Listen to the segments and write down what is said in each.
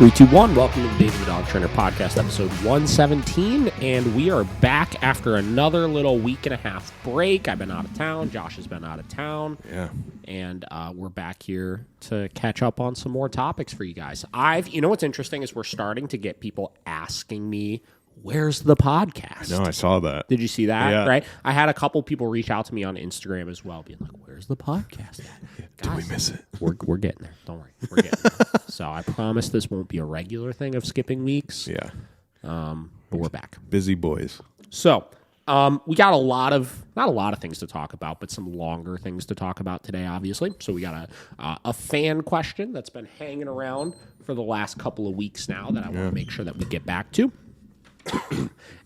3, 2, 1. Welcome to the David the Dog Trainer Podcast, episode 117, and we are back after another little week and a half break. I've been out of town. Josh has been out of town. Yeah. And we're back here to catch up on some more topics for you guys. You know what's interesting is we're starting to get people asking me, where's the podcast? No, I saw that. Did you see that? Yeah. Right? I had a couple people reach out to me on Instagram as well, being like, where's the podcast at? Did we miss it? We're getting there. Don't worry. We're getting there. So I promise this won't be a regular thing of skipping weeks. Yeah. But we're back. Busy boys. So we got not a lot of things to talk about, but some longer things to talk about today, obviously. So we got a fan question that's been hanging around for the last couple of weeks now that I want to make sure that we get back to.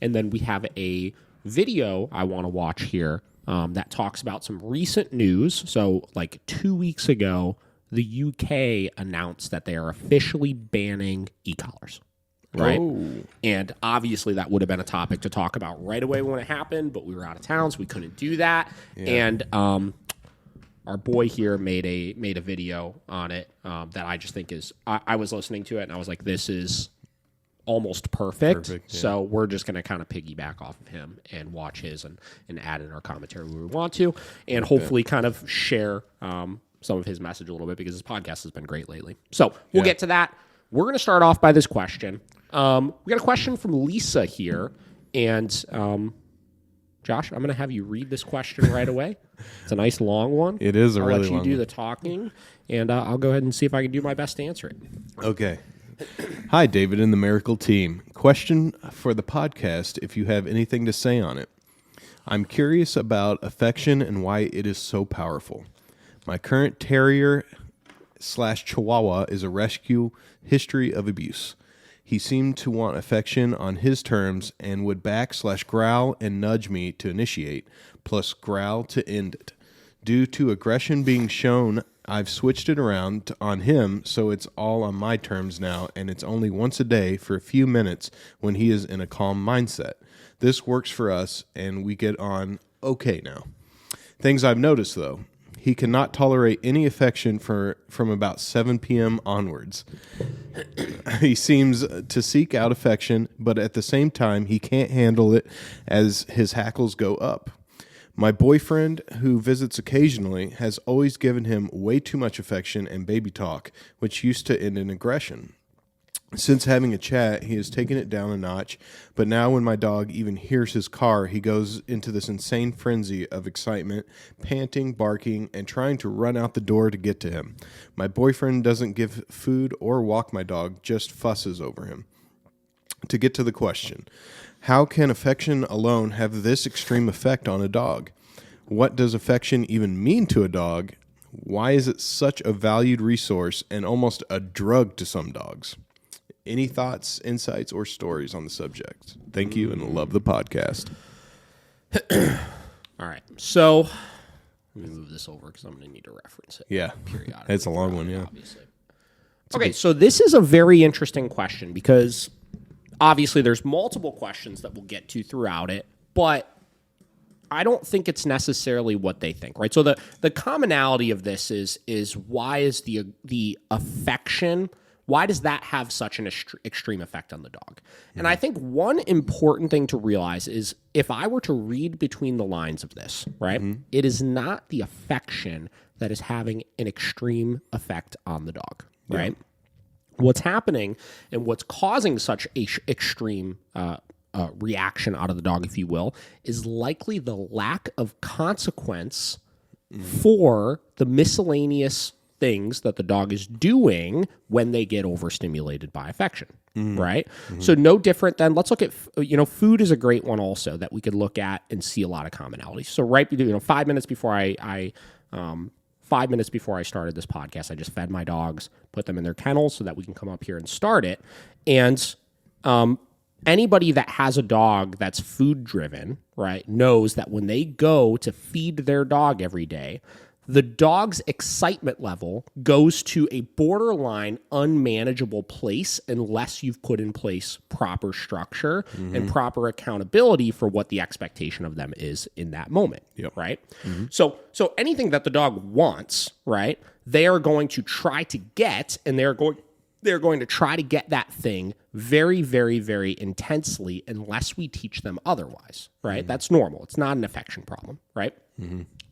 And then we have a video I want to watch here that talks about some recent news. So like 2 weeks ago, the UK announced that they are officially banning ECollars. Right? Oh. And obviously that would have been a topic to talk about right away when it happened, but we were out of town, so we couldn't do that. Yeah. And our boy here made a video on it that I just think is... I was listening to it, and I was like, this is almost perfect. Yeah. So we're just going to kind of piggyback off of him and watch his and add in our commentary where we want to, and hopefully kind of share some of his message a little bit, because his podcast has been great lately. So we'll get to that. We're going to start off by this question. We got a question from Lisa here, and Josh, I'm going to have you read this question right away. It's a nice long one. It is a I'll really let you long do one. the talking, and I'll go ahead and see if I can do my best to answer it. Okay. Hi, David and the Miracle Team. Question for the podcast, if you have anything to say on it. I'm curious about affection and why it is so powerful. My current terrier/chihuahua is a rescue history of abuse. He seemed to want affection on his terms and would back/growl and nudge me to initiate, plus growl to end it. Due to aggression being shown, I've switched it around on him, so it's all on my terms now, and it's only once a day for a few minutes when he is in a calm mindset. This works for us, and we get on okay now. Things I've noticed, though. He cannot tolerate any affection from about 7 p.m. onwards. He seems to seek out affection, but at the same time, he can't handle it as his hackles go up. My boyfriend, who visits occasionally, has always given him way too much affection and baby talk, which used to end in aggression. Since having a chat, he has taken it down a notch, but now when my dog even hears his car, he goes into this insane frenzy of excitement, panting, barking, and trying to run out the door to get to him. My boyfriend doesn't give food or walk my dog, just fusses over him. To get to the question, how can affection alone have this extreme effect on a dog? What does affection even mean to a dog? Why is it such a valued resource and almost a drug to some dogs? Any thoughts, insights, or stories on the subject? Thank you, and love the podcast. All right. So let me move this over because I'm going to need to reference it. Yeah. Periodically. It's a long one, yeah. Obviously. Okay, so this is a very interesting question because obviously there's multiple questions that we'll get to throughout it, but I don't think it's necessarily what they think, right? So the commonality of this is why is the affection... Why does that have such an extreme effect on the dog? And I think one important thing to realize is if I were to read between the lines of this, right, it is not the affection that is having an extreme effect on the dog, right? What's happening and what's causing such a extreme reaction out of the dog, if you will, is likely the lack of consequence for the miscellaneous things that the dog is doing when they get overstimulated by affection, right? So no different than, let's look at, food is a great one also that we could look at and see a lot of commonalities. So 5 minutes before I 5 minutes before I started this podcast, I just fed my dogs, put them in their kennels so that we can come up here and start it. And anybody that has a dog that's food driven, right, knows that when they go to feed their dog every day, the dog's excitement level goes to a borderline unmanageable place unless you've put in place proper structure and proper accountability for what the expectation of them is in that moment, right? So anything that the dog wants, right, they are going to try to get, and they're they're going to try to get that thing very, very, very intensely unless we teach them otherwise, right? That's normal. It's not an affection problem, right?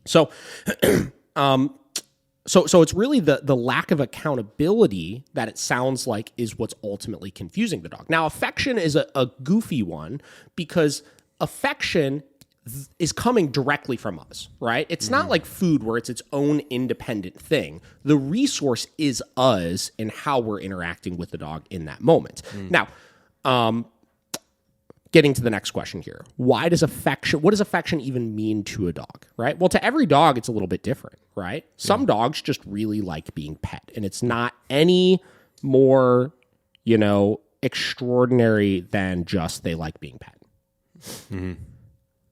So, so it's really the lack of accountability that it sounds like is what's ultimately confusing the dog. Now, affection is a goofy one because affection is coming directly from us, right? It's not like food where it's its own independent thing. The resource is us and how we're interacting with the dog in that moment. Now, getting to the next question here. What does affection even mean to a dog, right? Well, to every dog, it's a little bit different, right? Some dogs just really like being pet, and it's not any more, extraordinary than just they like being pet.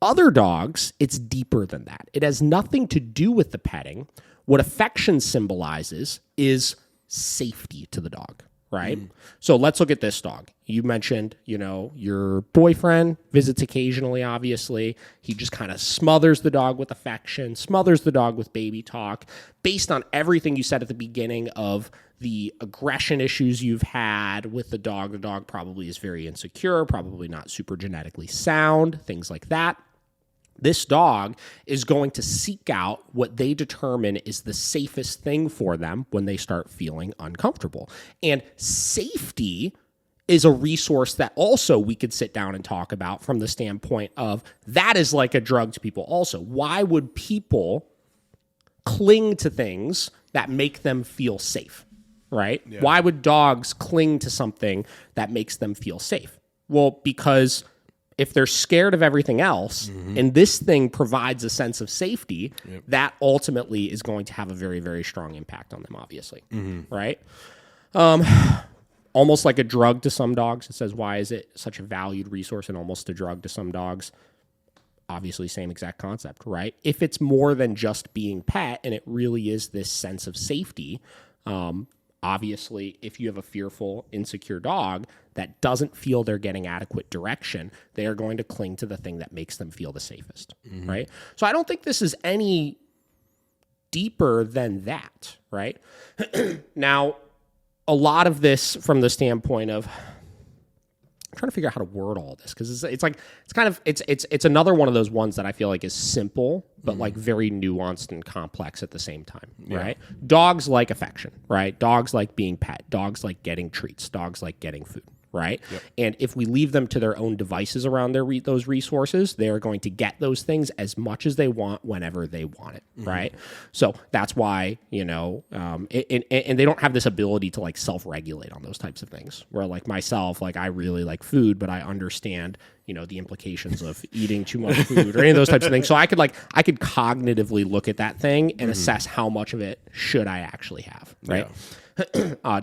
Other dogs, it's deeper than that. It has nothing to do with the petting. What affection symbolizes is safety to the dog, right? So let's look at this dog. You mentioned, your boyfriend visits occasionally, obviously. He just kind of smothers the dog with affection, smothers the dog with baby talk. Based on everything you said at the beginning of the aggression issues you've had with the dog probably is very insecure, probably not super genetically sound, things like that. This dog is going to seek out what they determine is the safest thing for them when they start feeling uncomfortable. And safety is a resource that also we could sit down and talk about from the standpoint of that is like a drug to people also. Why would people cling to things that make them feel safe, right? Yeah. Why would dogs cling to something that makes them feel safe? Well, because if they're scared of everything else and this thing provides a sense of safety, that ultimately is going to have a very, very strong impact on them, obviously, right? Almost like a drug to some dogs. It says, why is it such a valued resource and almost a drug to some dogs? Obviously, same exact concept, right? If it's more than just being pet and it really is this sense of safety, obviously, if you have a fearful, insecure dog that doesn't feel they're getting adequate direction, they are going to cling to the thing that makes them feel the safest, right? So I don't think this is any deeper than that, right? Now, a lot of this from the standpoint of I'm trying to figure out how to word all this because it's another one of those ones that I feel like is simple but like very nuanced and complex at the same time, right? Dogs like affection, right? Dogs like being pet. Dogs like getting treats. Dogs like getting food, right? And if we leave them to their own devices around those resources, they are going to get those things as much as they want whenever they want it, right? So that's why, and they don't have this ability to like self-regulate on those types of things where like myself, like I really like food, but I understand, the implications of eating too much food or any of those types of things. So I could cognitively look at that thing and assess how much of it should I actually have, right?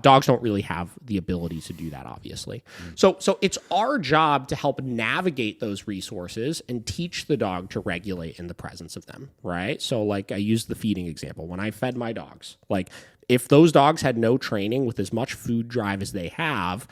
Dogs don't really have the ability to do that, obviously. So it's our job to help navigate those resources and teach the dog to regulate in the presence of them, right? So like I used the feeding example. When I fed my dogs, like if those dogs had no training with as much food drive as they have,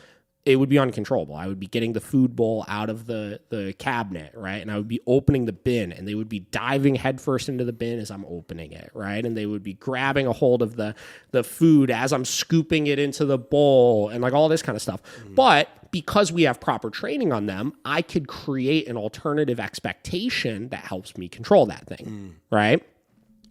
it would be uncontrollable. I would be getting the food bowl out of the cabinet, right? And I would be opening the bin, and they would be diving headfirst into the bin as I'm opening it, right? And they would be grabbing a hold of the food as I'm scooping it into the bowl and like all this kind of stuff. But because we have proper training on them, I could create an alternative expectation that helps me control that thing, right?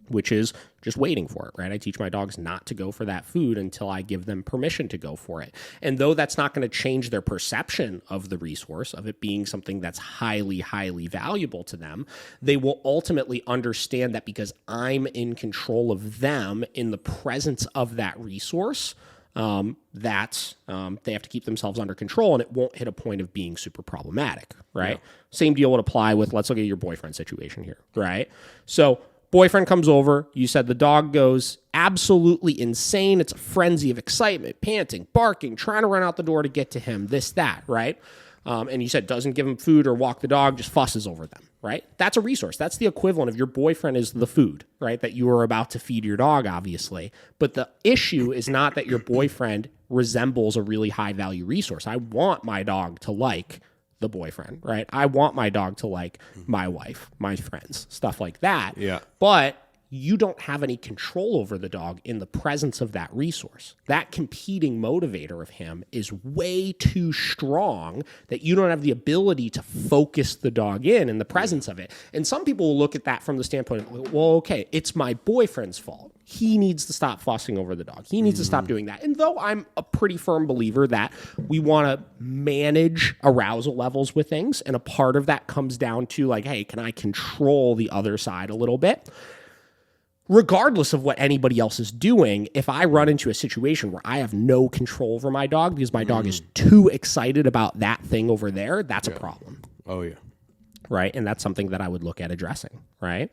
Which is just waiting for it, right? I teach my dogs not to go for that food until I give them permission to go for it. And though that's not going to change their perception of the resource, of it being something that's highly, highly valuable to them, they will ultimately understand that because I'm in control of them in the presence of that resource, they have to keep themselves under control and it won't hit a point of being super problematic, right? Same deal would apply with, let's look at your boyfriend situation here, right? So boyfriend comes over. You said the dog goes absolutely insane. It's a frenzy of excitement, panting, barking, trying to run out the door to get to him, this, that, right? And you said doesn't give him food or walk the dog, just fusses over them, right? That's a resource. That's the equivalent of your boyfriend is the food, right? That you are about to feed your dog, obviously. But the issue is not that your boyfriend resembles a really high value resource. I want my dog to like the boyfriend, right? I want my dog to like my wife, my friends, stuff like that. Yeah. But you don't have any control over the dog in the presence of that resource. That competing motivator of him is way too strong that you don't have the ability to focus the dog in the presence of it. And some people will look at that from the standpoint of, well, okay, it's my boyfriend's fault. He needs to stop fussing over the dog. He needs to stop doing that. And though I'm a pretty firm believer that we want to manage arousal levels with things, and a part of that comes down to like, hey, can I control the other side a little bit? Regardless of what anybody else is doing, if I run into a situation where I have no control over my dog because my dog is too excited about that thing over there, that's a problem. Oh, yeah. Right? And that's something that I would look at addressing, right?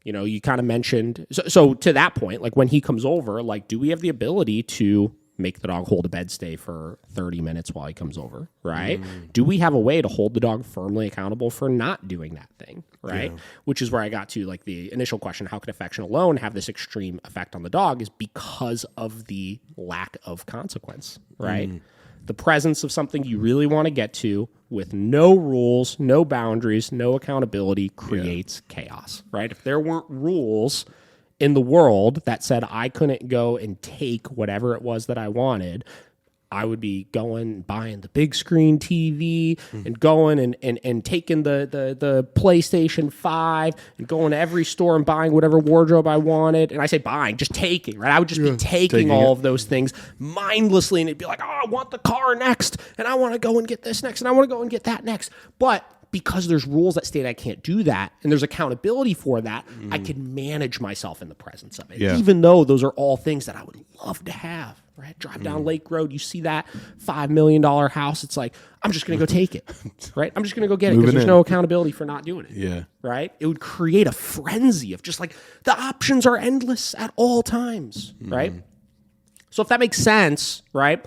You kind of mentioned, so to that point, like when he comes over, like, do we have the ability to make the dog hold a bed stay for 30 minutes while he comes over, right? Do we have a way to hold the dog firmly accountable for not doing that thing, right? Yeah. Which is where I got to like the initial question, how can affection alone have this extreme effect on the dog, is because of the lack of consequence, right? The presence of something you really want to get to with no rules, no boundaries, no accountability creates chaos, right? If there weren't rules in the world that said I couldn't go and take whatever it was that I wanted, I would be going and buying the big screen TV and going and taking the PlayStation 5 and going to every store and buying whatever wardrobe I wanted. And I say buying, just taking, right? I would just be taking all of those things mindlessly, and it'd be like, oh, I want the car next, and I want to go and get this next, and I want to go and get that next. But because there's rules that state I can't do that, and there's accountability for that, I can manage myself in the presence of it, even though those are all things that I would love to have, right? Drive down Lake Road, you see that $5 million house, it's like, I'm just going to go take it, right? I'm just going to go get it because there's no accountability for not doing it, right? It would create a frenzy of just like, the options are endless at all times, right? So if that makes sense, right?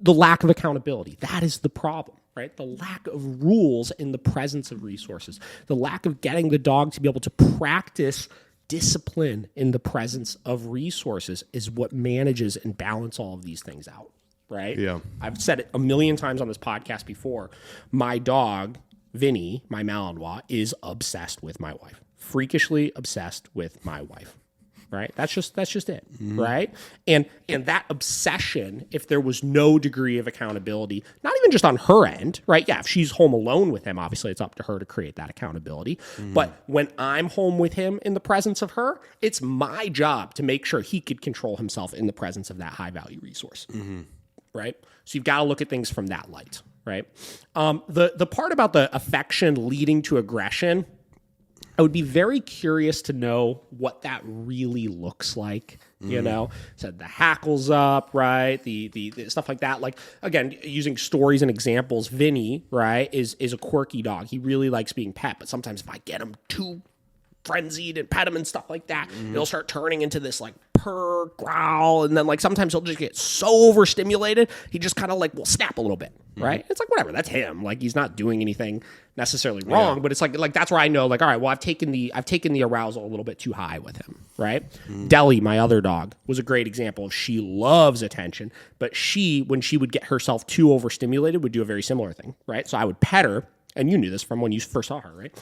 The lack of accountability, that is the problem. Right? The lack of rules in the presence of resources, the lack of getting the dog to be able to practice discipline in the presence of resources is what manages and balance all of these things out, right? Yeah. I've said it a million times on this podcast before. My dog, Vinnie, my Malinois, is obsessed with my wife, freakishly obsessed with my wife. Right? That's just it, right? And that obsession, if there was no degree of accountability, not even just on her end, right? Yeah, if she's home alone with him, obviously it's up to her to create that accountability. But when I'm home with him in the presence of her, it's my job to make sure he could control himself in the presence of that high-value resource, right? So you've got to look at things from that light, right? The part about the affection leading to aggression, I would be very curious to know what that really looks like. You know, said the hackles up, right? The stuff like that. Like, again, using stories and examples, Vinnie, right, is a quirky dog. He really likes being pet, but sometimes if I get him too frenzied and pet him and stuff like that, he'll start turning into this like purr, growl, and then like sometimes he'll just get so overstimulated, he just kind of like will snap a little bit, right? It's like, whatever, that's him. Like, he's not doing anything necessarily wrong, but it's like that's where I know, like, all right, well, I've taken the arousal a little bit too high with him, right? Deli, my other dog, was a great example of, she loves attention, but when she would get herself too overstimulated, would do a very similar thing, right? So I would pet her, and you knew this from when you first saw her, right?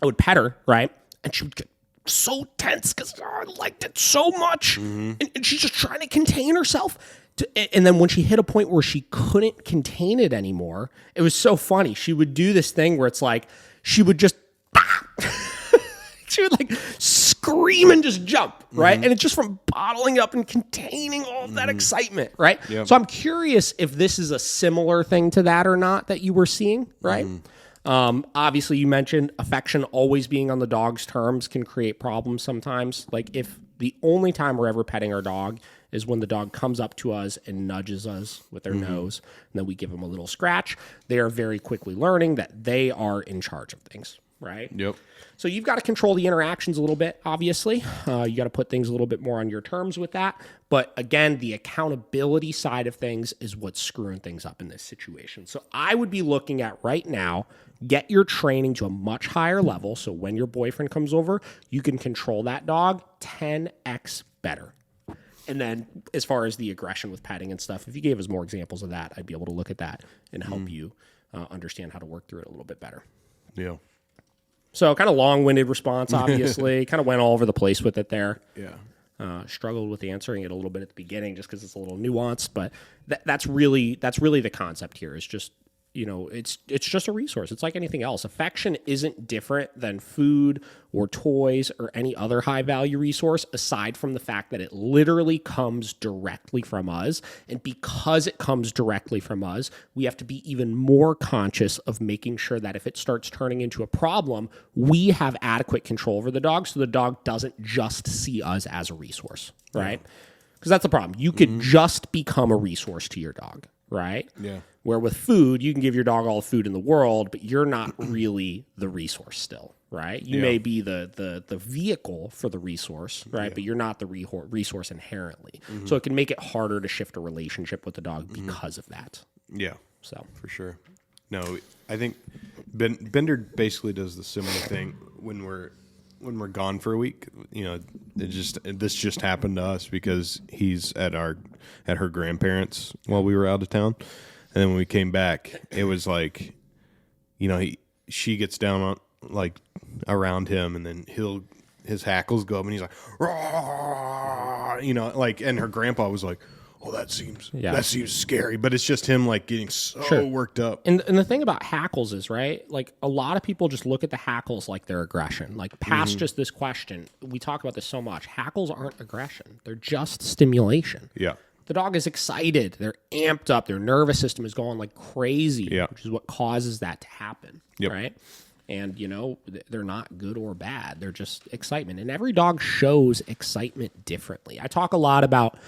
I would pet her, right? And she would get so tense because I liked it so much. And she's just trying to contain herself. And then when she hit a point where she couldn't contain it anymore, it was so funny. She would do this thing where it's like, she would just, she would like scream and just jump, right? And it's just from bottling up and containing all of that excitement, right? Yep. So I'm curious if this is a similar thing to that or not that you were seeing, right? Obviously, you mentioned affection always being on the dog's terms can create problems sometimes. Like, if the only time we're ever petting our dog is when the dog comes up to us and nudges us with their nose, and then we give them a little scratch, they are very quickly learning that they are in charge of things, right? Yep. So you've got to control the interactions a little bit, obviously. You got to put things a little bit more on your terms with that. But again, the accountability side of things is what's screwing things up in this situation. So I would be looking at right now, get your training to a much higher level. So when your boyfriend comes over, you can control that dog 10x better. And then as far as the aggression with petting and stuff, if you gave us more examples of that, I'd be able to look at that and help you understand how to work through it a little bit better. Yeah. So kind of long-winded response, obviously. Kind of went all over the place with it there. Yeah. Struggled with answering it a little bit at the beginning just because it's a little nuanced, but that's really the concept here. Is just, it's just a resource. It's like anything else. Affection isn't different than food or toys or any other high value resource, aside from the fact that it literally comes directly from us. And because it comes directly from us, we have to be even more conscious of making sure that if it starts turning into a problem, we have adequate control over the dog, so the dog doesn't just see us as a resource, right? Because that's the problem. You could just become a resource to your dog, right? Yeah. Where with food, you can give your dog all the food in the world, but you're not really the resource still, right? You may be the vehicle for the resource, right? But you're not the resource inherently. So it can make it harder to shift a relationship with the dog because of that. Yeah. So For sure. No, I think Bender basically does the similar thing when we're gone for a week. This just happened to us because he's at her grandparents while we were out of town. And then when we came back, it was like, she gets down on like around him, and then his hackles go up, and he's like, "Rawr," and her grandpa was like, "Oh, that seems scary," but it's just him like getting so worked up. And the thing about hackles is, right, like a lot of people just look at the hackles like they're aggression. Like past just this question, we talk about this so much. Hackles aren't aggression; they're just stimulation. Yeah. The dog is excited. They're amped up. Their nervous system is going like crazy, which is what causes that to happen, right? And, they're not good or bad. They're just excitement. And every dog shows excitement differently. I talk a lot about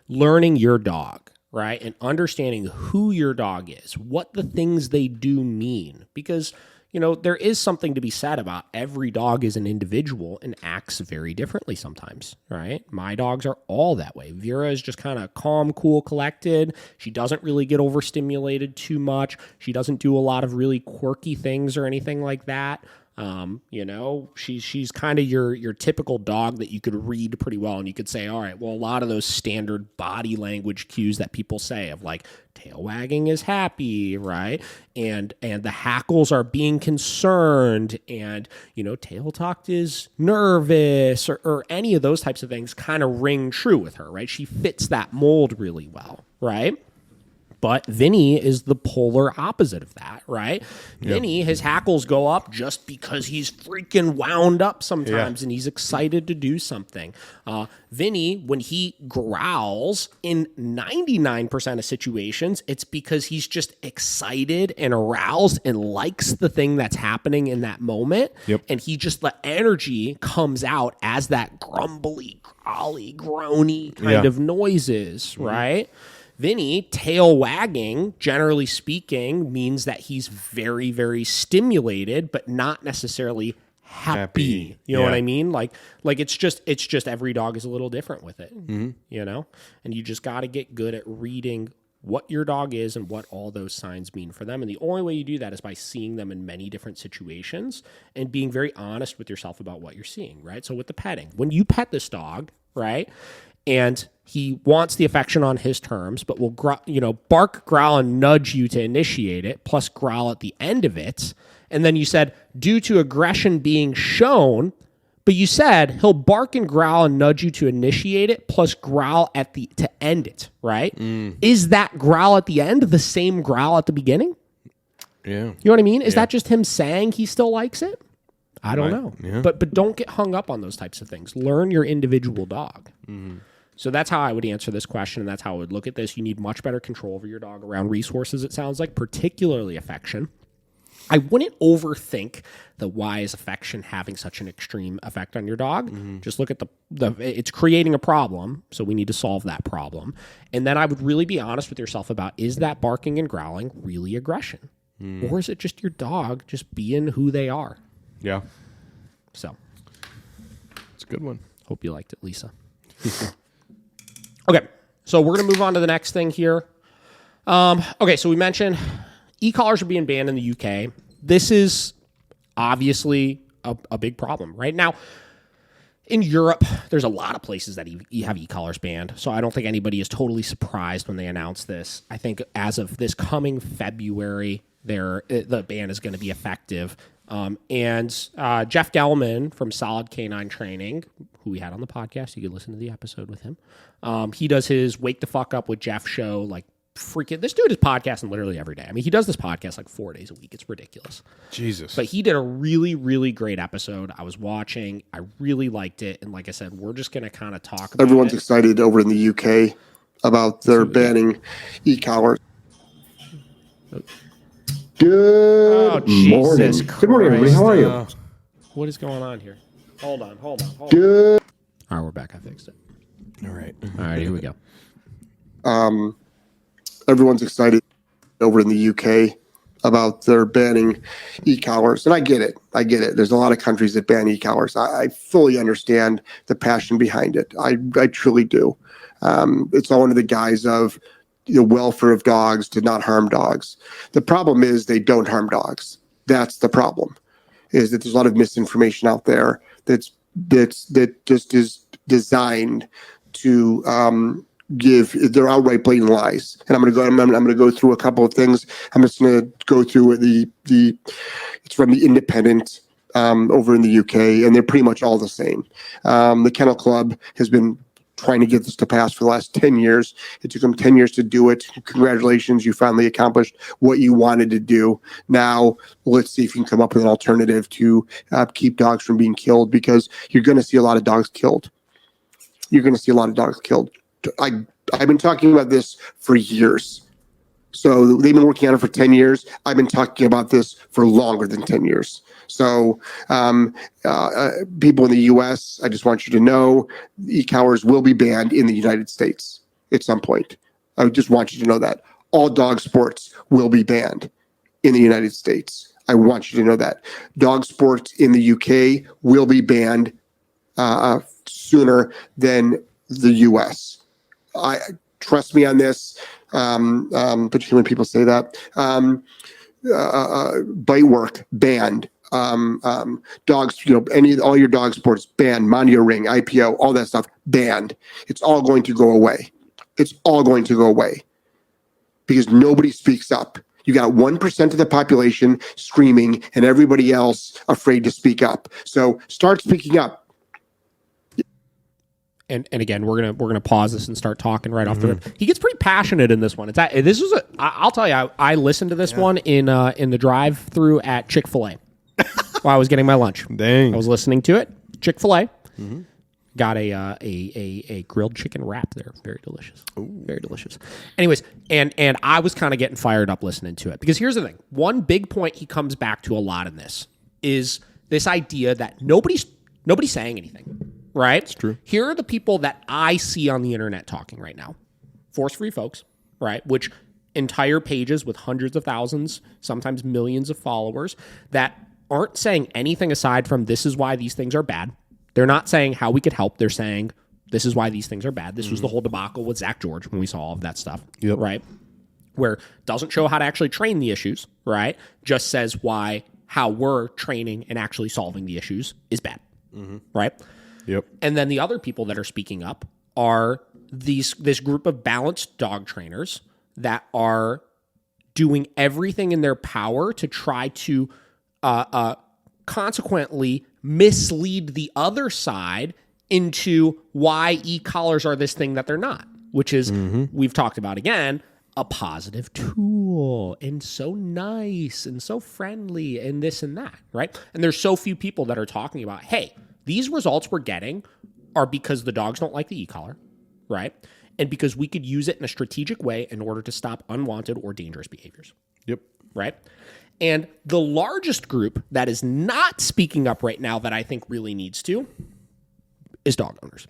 learning your dog, right? And understanding who your dog is, what the things they do mean. Because, there is something to be said about every dog is an individual and acts very differently sometimes, right? My dogs are all that way. Vera is just kind of calm, cool, collected. She doesn't really get overstimulated too much. She doesn't do a lot of really quirky things or anything like that. She's kind of your typical dog that you could read pretty well, and you could say, all right, well, a lot of those standard body language cues that people say of like tail wagging is happy, right? And the hackles are being concerned, and tail tucked is nervous, or any of those types of things kind of ring true with her, right? She fits that mold really well, right? But Vinnie is the polar opposite of that, right? Yep. Vinnie, his hackles go up just because he's freaking wound up sometimes and he's excited to do something. Vinnie, when he growls, in 99% of situations, it's because he's just excited and aroused and likes the thing that's happening in that moment. Yep. And the energy comes out as that grumbly, growly, groany kind of noises, right? Vinnie, tail wagging, generally speaking, means that he's very, very stimulated, but not necessarily happy. You know what I mean? Like it's just every dog is a little different with it, and you just got to get good at reading what your dog is and what all those signs mean for them. And the only way you do that is by seeing them in many different situations and being very honest with yourself about what you're seeing, right? So with the petting, when you pet this dog, right, and he wants the affection on his terms, but will bark, growl, and nudge you to initiate it, plus growl at the end of it. And then you said, due to aggression being shown, but you said he'll bark and growl and nudge you to initiate it, plus growl to end it, right? Is that growl at the end the same growl at the beginning? Yeah. You know what I mean? Is that just him saying he still likes it? I don't know. Yeah. But don't get hung up on those types of things. Learn your individual dog. So that's how I would answer this question, and that's how I would look at this. You need much better control over your dog around resources, it sounds like, particularly affection. I wouldn't overthink the why is affection having such an extreme effect on your dog. Just look at it's creating a problem, so we need to solve that problem. And then I would really be honest with yourself about, is that barking and growling really aggression? Or is it just your dog just being who they are? Yeah. So. It's a good one. Hope you liked it, Lisa. Okay, so we're going to move on to the next thing here. Okay, so we mentioned ECollars are being banned in the UK. This is obviously a big problem. Right now, in Europe, there's a lot of places that have ECollars banned, so I don't think anybody is totally surprised when they announce this. I think as of this coming February, the ban is going to be effective. And Jeff Gellman from Solid Canine Training, who we had on the podcast, you could listen to the episode with him. He does his Wake the Fuck Up with Jeff show, like freaking, this dude is podcasting literally every day. I mean, he does this podcast like 4 days a week. It's ridiculous. Jesus. But he did a really, really great episode. I was watching. I really liked it. And like I said, we're just going to kind of talk about Everyone's excited over in the UK about their banning ECollars. Good morning. Jesus Good morning, everybody. How are you? What is going on here? Hold on. Good. All right, we're back. I fixed it. All right, here we go. Everyone's excited over in the UK about their banning ECollars. And I get it. There's a lot of countries that ban ECollars. I fully understand the passion behind it. I truly do. It's all under the guise of the welfare of dogs, to not harm dogs. The problem is they don't harm dogs. That's the problem, is that there's a lot of misinformation out there that just is designed to they're outright blatant lies. And I'm going to go through a couple of things. I'm just going to go through it's from the Independent over in the UK, and they're pretty much all the same. The Kennel Club has been trying to get this to pass for the last 10 years. It took them 10 years to do it. Congratulations, you finally accomplished what you wanted to do. Now, let's see if you can come up with an alternative to keep dogs from being killed, because you're going to see a lot of dogs killed. I've been talking about this for years. So they've been working on it for 10 years. I've been talking about this for longer than 10 years. So people in the U.S., I just want you to know, ECollars will be banned in the United States at some point. I just want you to know that. All dog sports will be banned in the United States. I want you to know that. Dog sports in the UK will be banned sooner than the U.S. Trust me on this, particularly when people say that. Bite work banned. Dogs, all your dog sports banned. Mondio ring, IPO, all that stuff banned. It's all going to go away. Because nobody speaks up. You got 1% of the population screaming and everybody else afraid to speak up. So start speaking up. And again, we're gonna pause this and start talking right off the rip. He gets pretty passionate in this one. I'll tell you, I listened to this one in the drive-through at Chick-fil-A while I was getting my lunch. Dang, I was listening to it. Chick-fil-A got a grilled chicken wrap there, very delicious, very delicious. Anyways, and I was kind of getting fired up listening to it, because here's the thing: one big point he comes back to a lot in this is this idea that nobody's saying anything. Right? It's true. Here are the people that I see on the internet talking right now. Force-free folks, right? Which entire pages with hundreds of thousands, sometimes millions of followers that aren't saying anything aside from this is why these things are bad. They're not saying how we could help. They're saying this is why these things are bad. This was the whole debacle with Zach George when we saw all of that stuff, right? Where doesn't show how to actually train the issues, right? Just says how we're training and actually solving the issues is bad, right? Yep. And then the other people that are speaking up are this group of balanced dog trainers that are doing everything in their power to try to consequently mislead the other side into why ECollars are this thing that they're not, which is, we've talked about again, a positive tool and so nice and so friendly and this and that, right? And there's so few people that are talking about, hey, these results we're getting are because the dogs don't like the e-collar, right? And because we could use it in a strategic way in order to stop unwanted or dangerous behaviors. Yep. Right? And the largest group that is not speaking up right now that I think really needs to is dog owners.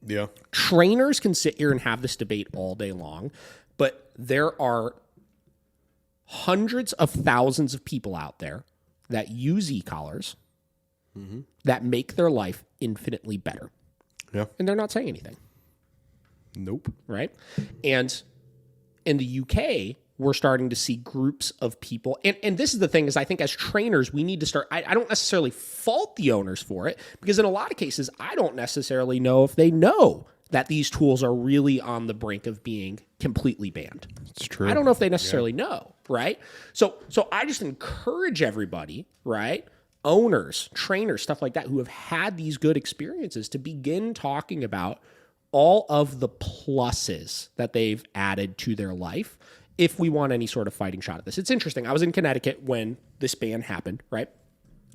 Yeah. Trainers can sit here and have this debate all day long, but there are hundreds of thousands of people out there that use e-collars that make their life infinitely better. Yeah. And they're not saying anything. Nope. Right? And in the UK, we're starting to see groups of people. And this is the thing, is I think as trainers, we need to start, I don't necessarily fault the owners for it, because in a lot of cases, I don't necessarily know if they know that these tools are really on the brink of being completely banned. It's true. I don't know if they necessarily know. right? So I just encourage everybody, right? Owners, trainers, stuff like that, who have had these good experiences to begin talking about all of the pluses that they've added to their life if we want any sort of fighting shot at this. It's interesting. I was in Connecticut when this ban happened, right?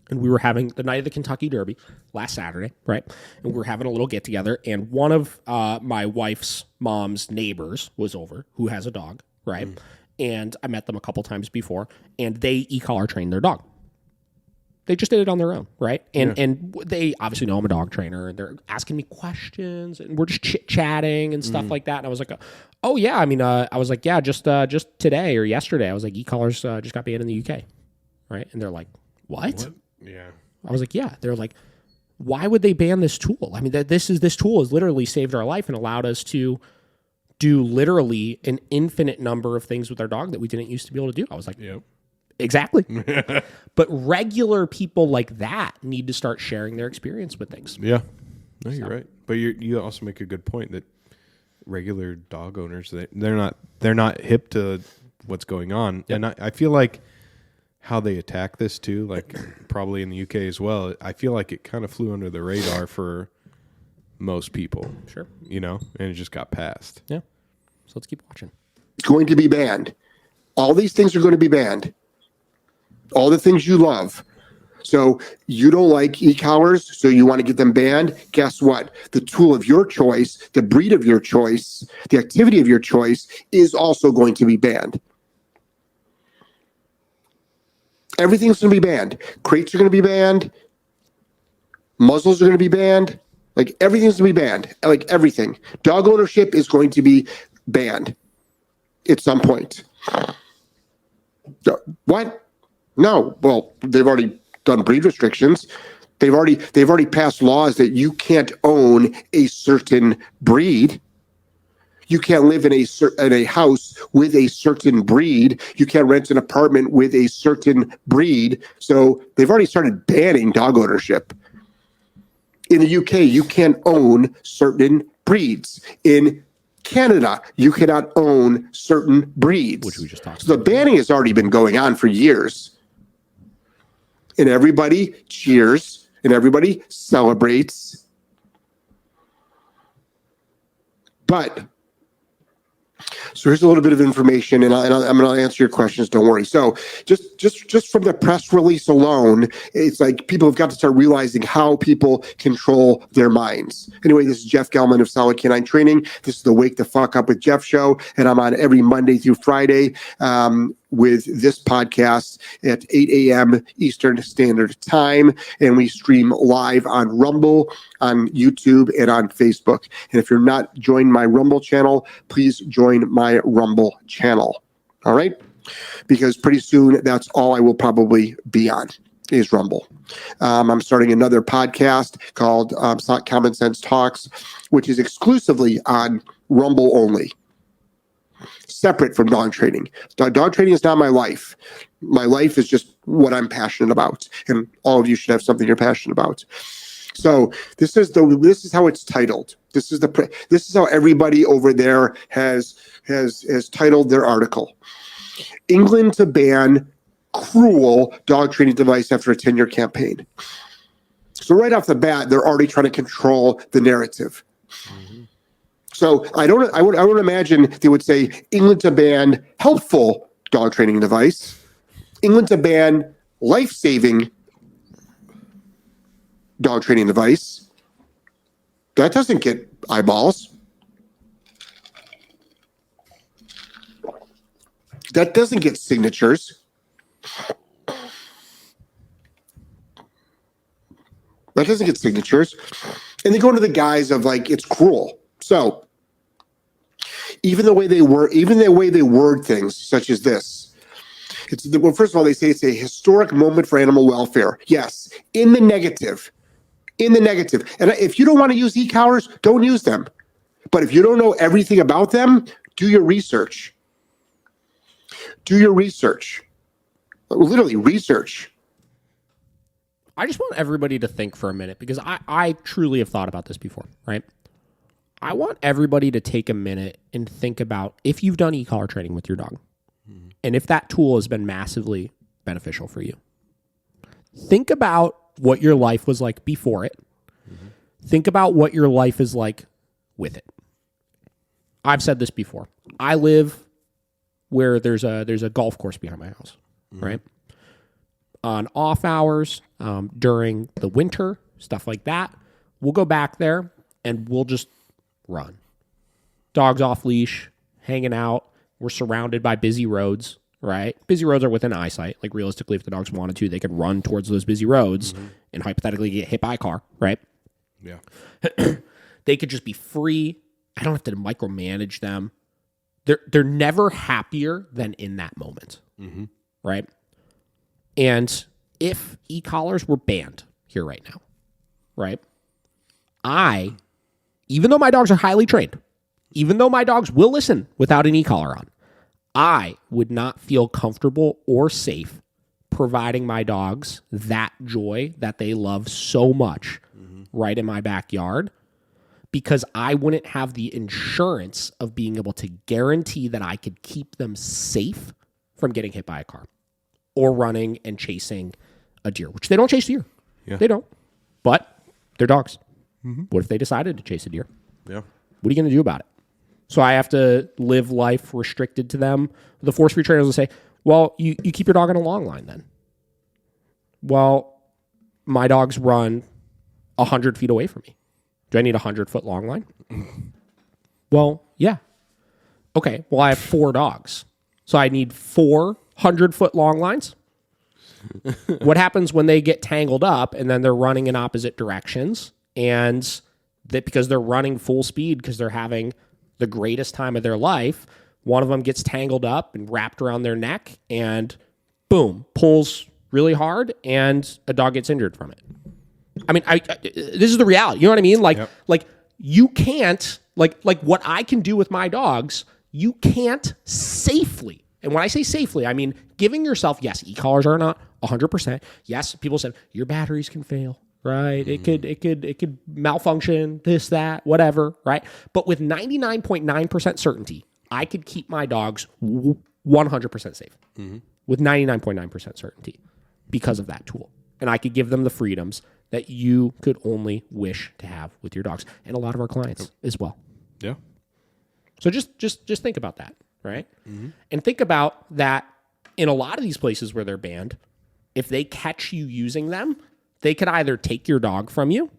And we were having the night of the Kentucky Derby last Saturday, right? And we were having a little get together, and one of my wife's mom's neighbors was over, who has a dog, right? And I met them a couple times before, and they e-collar trained their dog. They just did it on their own, right? And they obviously know I'm a dog trainer, and they're asking me questions, and we're just chit-chatting and stuff like that. And I was like, oh, yeah. I mean, I was like, yeah, just today or yesterday, I was like, e-collars just got banned in the UK, right? And they're like, what? Yeah. I was like, yeah. They're like, why would they ban this tool? I mean, this tool has literally saved our life and allowed us to do literally an infinite number of things with our dog that we didn't used to be able to do. I was like, Yep. Exactly. But regular people like that need to start sharing their experience with things. Yeah. No, you're right. But you also make a good point that regular dog owners, they're not hip to what's going on. Yep. And I feel like how they attack this too, like probably in the UK as well, I feel like it kind of flew under the radar for most people. Sure. And it just got passed. Yeah. So let's keep watching. It's going to be banned. All these things are going to be banned. All the things you love. So you don't like e-collars, so you want to get them banned. Guess what? The tool of your choice, the breed of your choice, the activity of your choice is also going to be banned. Everything's going to be banned. Crates are going to be banned. Muzzles are going to be banned. Like everything's going to be banned. Like everything. Dog ownership is going to be banned at some point. What? No. Well, they've already done breed restrictions. They've already passed laws that you can't own a certain breed. You can't live in a house with a certain breed. You can't rent an apartment with a certain breed. So they've already started banning dog ownership. In the UK, you can't own certain breeds. In Canada, you cannot own certain breeds. Which we just talked about. So the banning has already been going on for years. And everybody cheers and everybody celebrates. But so here's a little bit of information, and I'm going to answer your questions. Don't worry. So just from the press release alone, it's like people have got to start realizing how people control their minds. Anyway, this is Jeff Gelman of Solid Canine Training. This is the Wake the Fuck Up with Jeff show, and I'm on every Monday through Friday with this podcast at 8 a.m. Eastern Standard Time, and we stream live on Rumble, on YouTube, and on Facebook. And if you're not joined my Rumble channel, please join my Rumble channel. All right? Because pretty soon, that's all I will probably be on is Rumble. I'm starting another podcast called Common Sense Talks, which is exclusively on Rumble only. Separate from dog training. Dog training is not my life. My life is just what I'm passionate about, and all of you should have something you're passionate about. So this is how it's titled. This is how everybody over there has titled their article. England to ban cruel dog training device after a 10-year campaign. So right off the bat, they're already trying to control the narrative. Mm-hmm. So I would imagine they would say England to ban helpful dog training device, England to ban life-saving dog training device. That doesn't get eyeballs. That doesn't get signatures. That doesn't get signatures. And they go into the guise of like, it's cruel. So even the way they word things, such as this, well, first of all, they say it's a historic moment for animal welfare. Yes, in the negative. And if you don't want to use e-collars, don't use them. But if you don't know everything about them, do your research. Literally research. I just want everybody to think for a minute, because I truly have thought about this before, right? I want everybody to take a minute and think about if you've done e-collar training with your dog, And if that tool has been massively beneficial for you, think about what your life was like before it. Think about what your life is like with it. I've said this before. I live where there's a golf course behind my house, right? On off hours, during the winter, stuff like that, we'll go back there and we'll just run. Dogs off leash, hanging out. We're surrounded by busy roads, right? Busy roads are within eyesight. Like realistically, if the dogs wanted to, they could run towards those busy roads and hypothetically get hit by a car, right? Yeah. They could just be free. I don't have to micromanage them. They're never happier than in that moment, right? And if e-collars were banned here right now, right? Even though my dogs are highly trained, even though my dogs will listen without an e-collar on, I would not feel comfortable or safe providing my dogs that joy that they love so much right in my backyard, because I wouldn't have the insurance of being able to guarantee that I could keep them safe from getting hit by a car or running and chasing a deer, which they don't chase deer. Yeah. They don't. But they're dogs. What if they decided to chase a deer? Yeah. What are you going to do about it? So I have to live life restricted to them. The force-free trainers will say, well, you keep your dog on a long line then. Well, my dogs run 100 feet away from me. Do I need a 100-foot long line? Well, yeah. Okay, well, I have 4 dogs. So I need 4 100-foot long lines? What happens when they get tangled up and then they're running in opposite directions, and that because they're running full speed because they're having the greatest time of their life, one of them gets tangled up and wrapped around their neck and boom, pulls really hard and a dog gets injured from it. I mean, this is the reality. You know what I mean? Like you can't, like what I can do with my dogs, you can't safely. And when I say safely, I mean giving yourself, yes, e-collars are not 100%. Yes, people said your batteries can fail, right? It could malfunction, this, that, whatever, right? But with 99.9% certainty, I could keep my dogs 100% safe with 99.9% certainty because of that tool. And I could give them the freedoms that you could only wish to have with your dogs, and a lot of our clients as well. Yeah. So just think about that, right? And think about that in a lot of these places where they're banned, if they catch you using them, they could either take your dog from you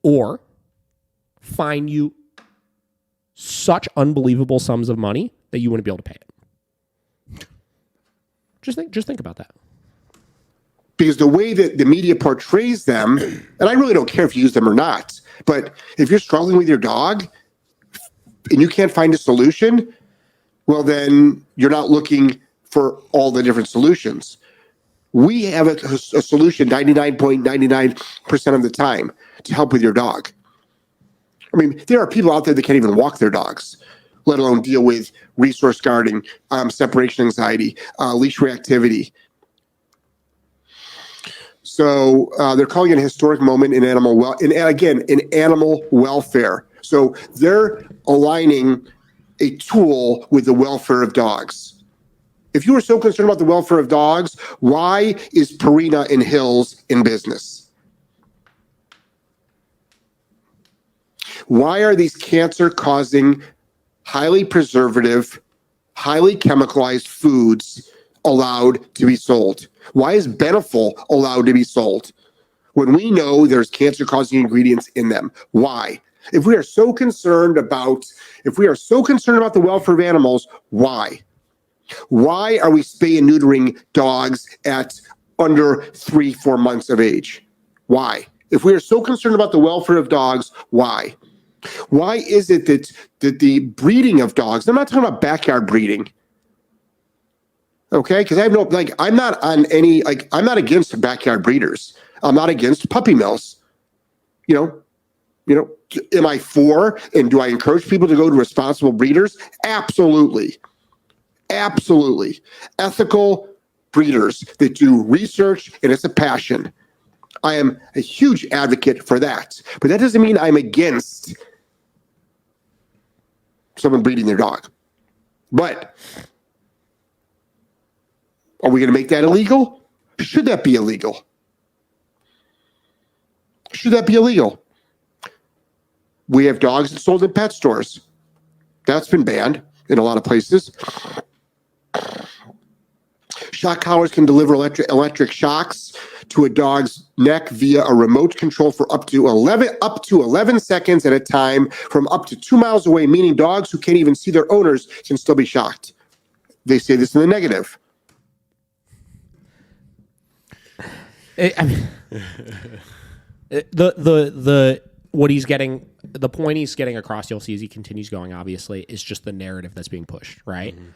or fine you such unbelievable sums of money that you wouldn't be able to pay it. Just think about that. Because the way that the media portrays them, and I really don't care if you use them or not, but if you're struggling with your dog and you can't find a solution, well, then you're not looking for all the different solutions. We have a solution 99.99% of the time to help with your dog. I mean, there are people out there that can't even walk their dogs, let alone deal with resource guarding, separation anxiety, leash reactivity. So they're calling it a historic moment in animal in animal welfare. So they're aligning a tool with the welfare of dogs. If you are so concerned about the welfare of dogs, why is Purina and Hills in business? Why are these cancer-causing, highly preservative, highly chemicalized foods allowed to be sold? Why is Beneful allowed to be sold when we know there's cancer-causing ingredients in them? Why? If we are so concerned about the welfare of animals, why? Why are we spay and neutering dogs at under 3-4 months of age? Why? If we are so concerned about the welfare of dogs, why? Why is it that the breeding of dogs, I'm not talking about backyard breeding, okay? Because I have I'm not against backyard breeders. I'm not against puppy mills. You know, am I for and do I encourage people to go to responsible breeders? Absolutely. Absolutely. Ethical breeders that do research and it's a passion. I am a huge advocate for that. But that doesn't mean I'm against someone breeding their dog. But Are we going to make that illegal? Should that be illegal? Should that be illegal? We have dogs that sold in pet stores. That's been banned in a lot of places. Shock collars can deliver electric shocks to a dog's neck via a remote control for up to 11 seconds at a time from up to 2 miles away, meaning dogs who can't even see their owners can still be shocked. They say this in the negative. The point he's getting across, you'll see as he continues going, obviously, is just the narrative that's being pushed, right? Mm-hmm.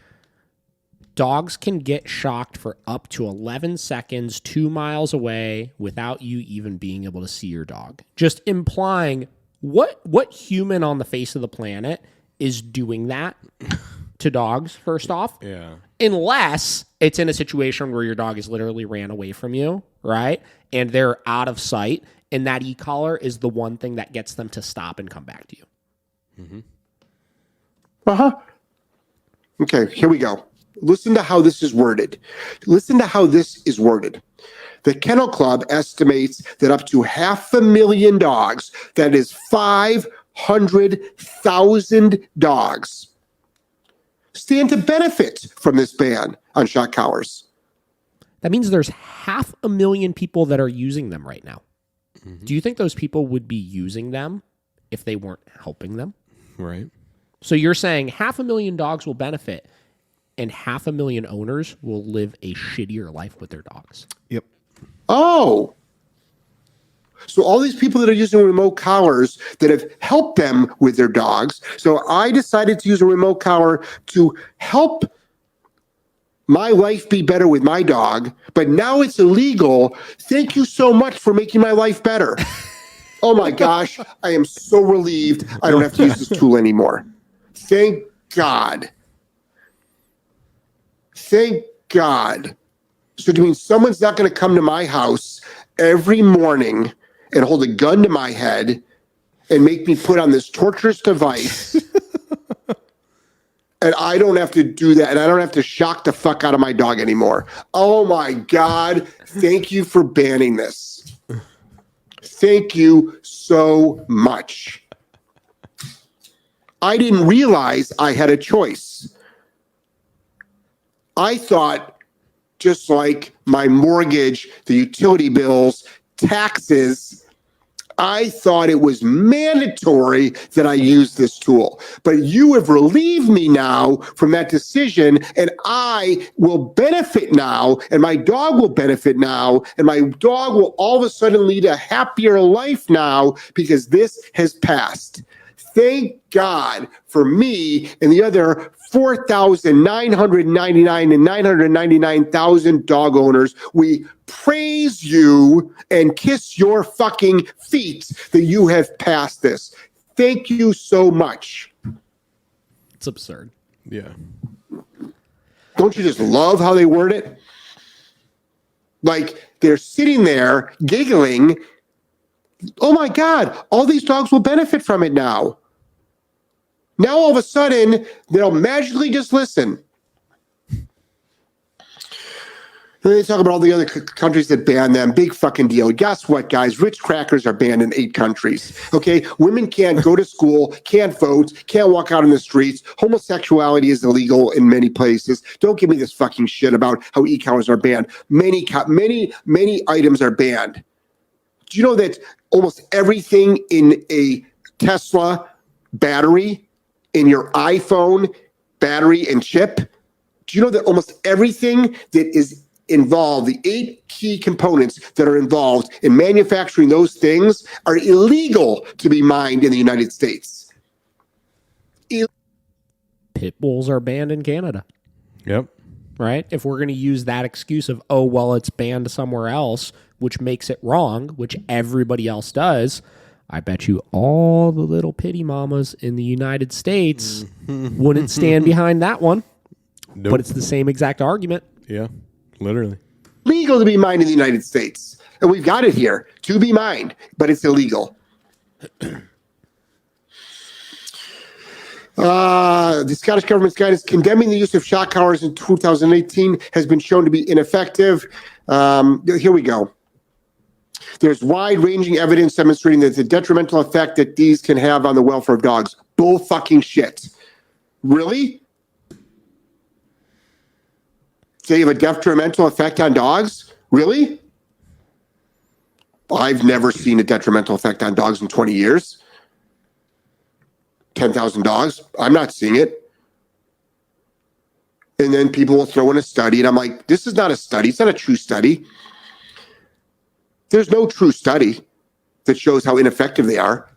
Dogs can get shocked for up to 11 seconds, 2 miles away, without you even being able to see your dog. Just implying what human on the face of the planet is doing that to dogs, first off. Yeah. Unless it's in a situation where your dog has literally ran away from you, right? And they're out of sight, and that e-collar is the one thing that gets them to stop and come back to you. Mm-hmm. Uh-huh. Okay, here we go. Listen to how this is worded. The Kennel Club estimates that up to 500,000 dogs, that is 500,000 dogs, stand to benefit from this ban on shock collars. That means there's 500,000 people that are using them right now. Mm-hmm. Do you think those people would be using them if they weren't helping them? Right. So you're saying 500,000 dogs will benefit and 500,000 owners will live a shittier life with their dogs. Yep. Oh. So all these people that are using remote collars that have helped them with their dogs. So I decided to use a remote collar to help my life be better with my dog, but now it's illegal. Thank you so much for making my life better. Oh my gosh, I am so relieved I don't have to use this tool anymore. Thank God. Thank God. So do you mean someone's not going to come to my house every morning and hold a gun to my head and make me put on this torturous device and I don't have to do that and I don't have to shock the fuck out of my dog anymore? Oh my God. Thank you for banning this. Thank you so much. I didn't realize I had a choice. I thought, just like my mortgage, the utility bills, taxes, I thought it was mandatory that I use this tool. But you have relieved me now from that decision, and I will benefit now, and my dog will benefit now, and my dog will all of a sudden lead a happier life now because this has passed. Thank God for me and the other 4,999 and 999,000 dog owners. We praise you and kiss your fucking feet that you have passed this. Thank you so much. It's absurd. Yeah. Don't you just love how they word it? Like they're sitting there giggling. Oh my God, all these dogs will benefit from it now. Now, all of a sudden, they'll magically just listen. And they talk about all the other countries that ban them. Big fucking deal. Guess what, guys? Ritz crackers are banned in 8 countries. Okay? Women can't go to school, can't vote, can't walk out in the streets. Homosexuality is illegal in many places. Don't give me this fucking shit about how e-collars are banned. Many items are banned. Do you know that almost everything in a Tesla battery, in your iPhone battery and chip, do you know that almost everything that is involved, the 8 key components that are involved in manufacturing those things are illegal to be mined in the United States? Pit bulls are banned in Canada. Yep. Right? If we're going to use that excuse of, oh, well, it's banned somewhere else, which makes it wrong, which everybody else does, I bet you all the little pity mamas in the United States wouldn't stand behind that one. Nope. But it's the same exact argument. Yeah, literally. Legal to be mined in the United States. And we've got it here, to be mined, but it's illegal. The Scottish government's guidance condemning the use of shock collars in 2018 has been shown to be ineffective. Here we go. There's wide-ranging evidence demonstrating that the detrimental effect that these can have on the welfare of dogs. Bull fucking shit. Really? They have a detrimental effect on dogs? Really? I've never seen a detrimental effect on dogs in 20 years. 10,000 dogs. I'm not seeing it. And then people will throw in a study, and I'm like, this is not a study. It's not a true study. There's no true study that shows how ineffective they are.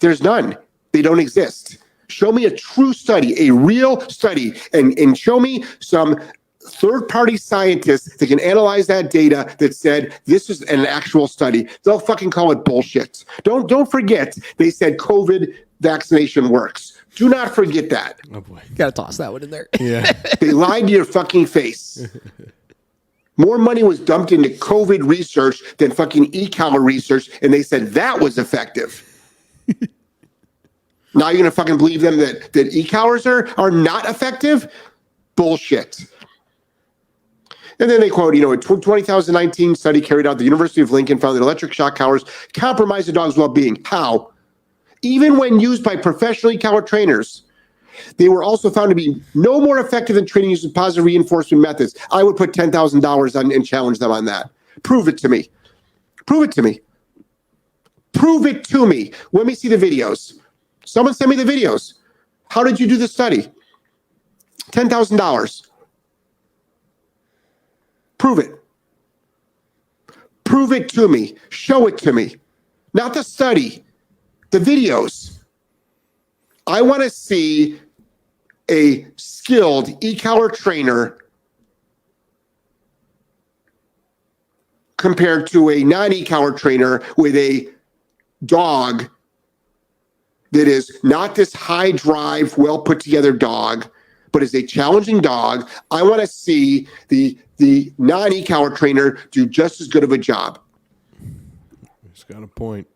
There's none. They don't exist. Show me a true study, a real study, and show me some third-party scientists that can analyze that data that said this is an actual study. They'll fucking call it bullshit. Don't forget they said COVID vaccination works. Do not forget that. Oh boy. Gotta toss that one in there. Yeah. They lied to your fucking face. More money was dumped into COVID research than fucking ECollar research, and they said that was effective. Now you're going to fucking believe them that ECollars are not effective? Bullshit. And then they quote, a 2019 study carried out at the University of Lincoln found that electric shock collars compromise the dog's well-being. How? Even when used by professional ECollar trainers, they were also found to be no more effective than training using positive reinforcement methods. I would put $10,000 on and challenge them on that. Prove it to me. Prove it to me. Prove it to me. Let me see the videos. Someone send me the videos. How did you do the study? $10,000. Prove it. Prove it to me. Show it to me. Not the study, the videos. I want to see a skilled ECollar trainer compared to a non-ECollar trainer with a dog that is not this high drive, well put together dog, but is a challenging dog. I want to see the non-ECollar trainer do just as good of a job. He's got a point.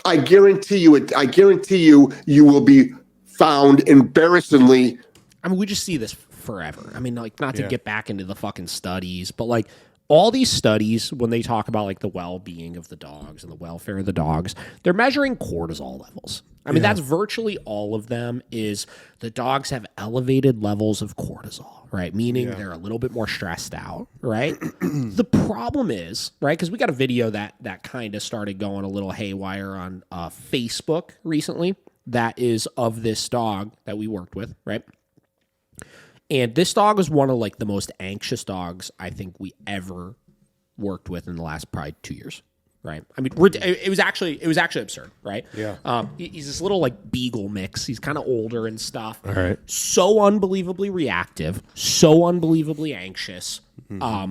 I guarantee you, you will be found embarrassingly. I mean, we just see this forever. I mean, like, not to get back into the fucking studies, but like all these studies, when they talk about like the well-being of the dogs and the welfare of the dogs, they're measuring cortisol levels. I mean, that's virtually all of them is the dogs have elevated levels of cortisol, right? Meaning they're a little bit more stressed out, right? The problem is, right, because we got a video that kind of started going a little haywire on Facebook recently that is of this dog that we worked with, right? And this dog was one of like the most anxious dogs I think we ever worked with in the last probably 2 years. Right. I mean, it was actually absurd. Right. Yeah. He's this little like beagle mix. He's kind of older and stuff. All right. So unbelievably reactive. So unbelievably anxious. Mm-hmm. I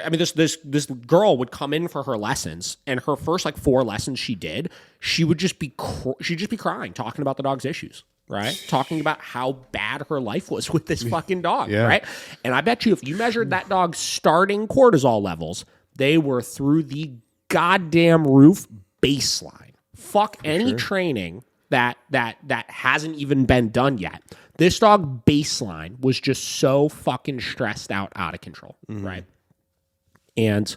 mean, this girl would come in for her lessons, and her first like 4 lessons she did, she'd just be crying, talking about the dog's issues. Right? Talking about how bad her life was with this fucking dog, right? And I bet you if you measured that dog's starting cortisol levels, they were through the goddamn roof baseline. Fuck any training that hasn't even been done yet. This dog baseline was just so fucking stressed out of control, right? And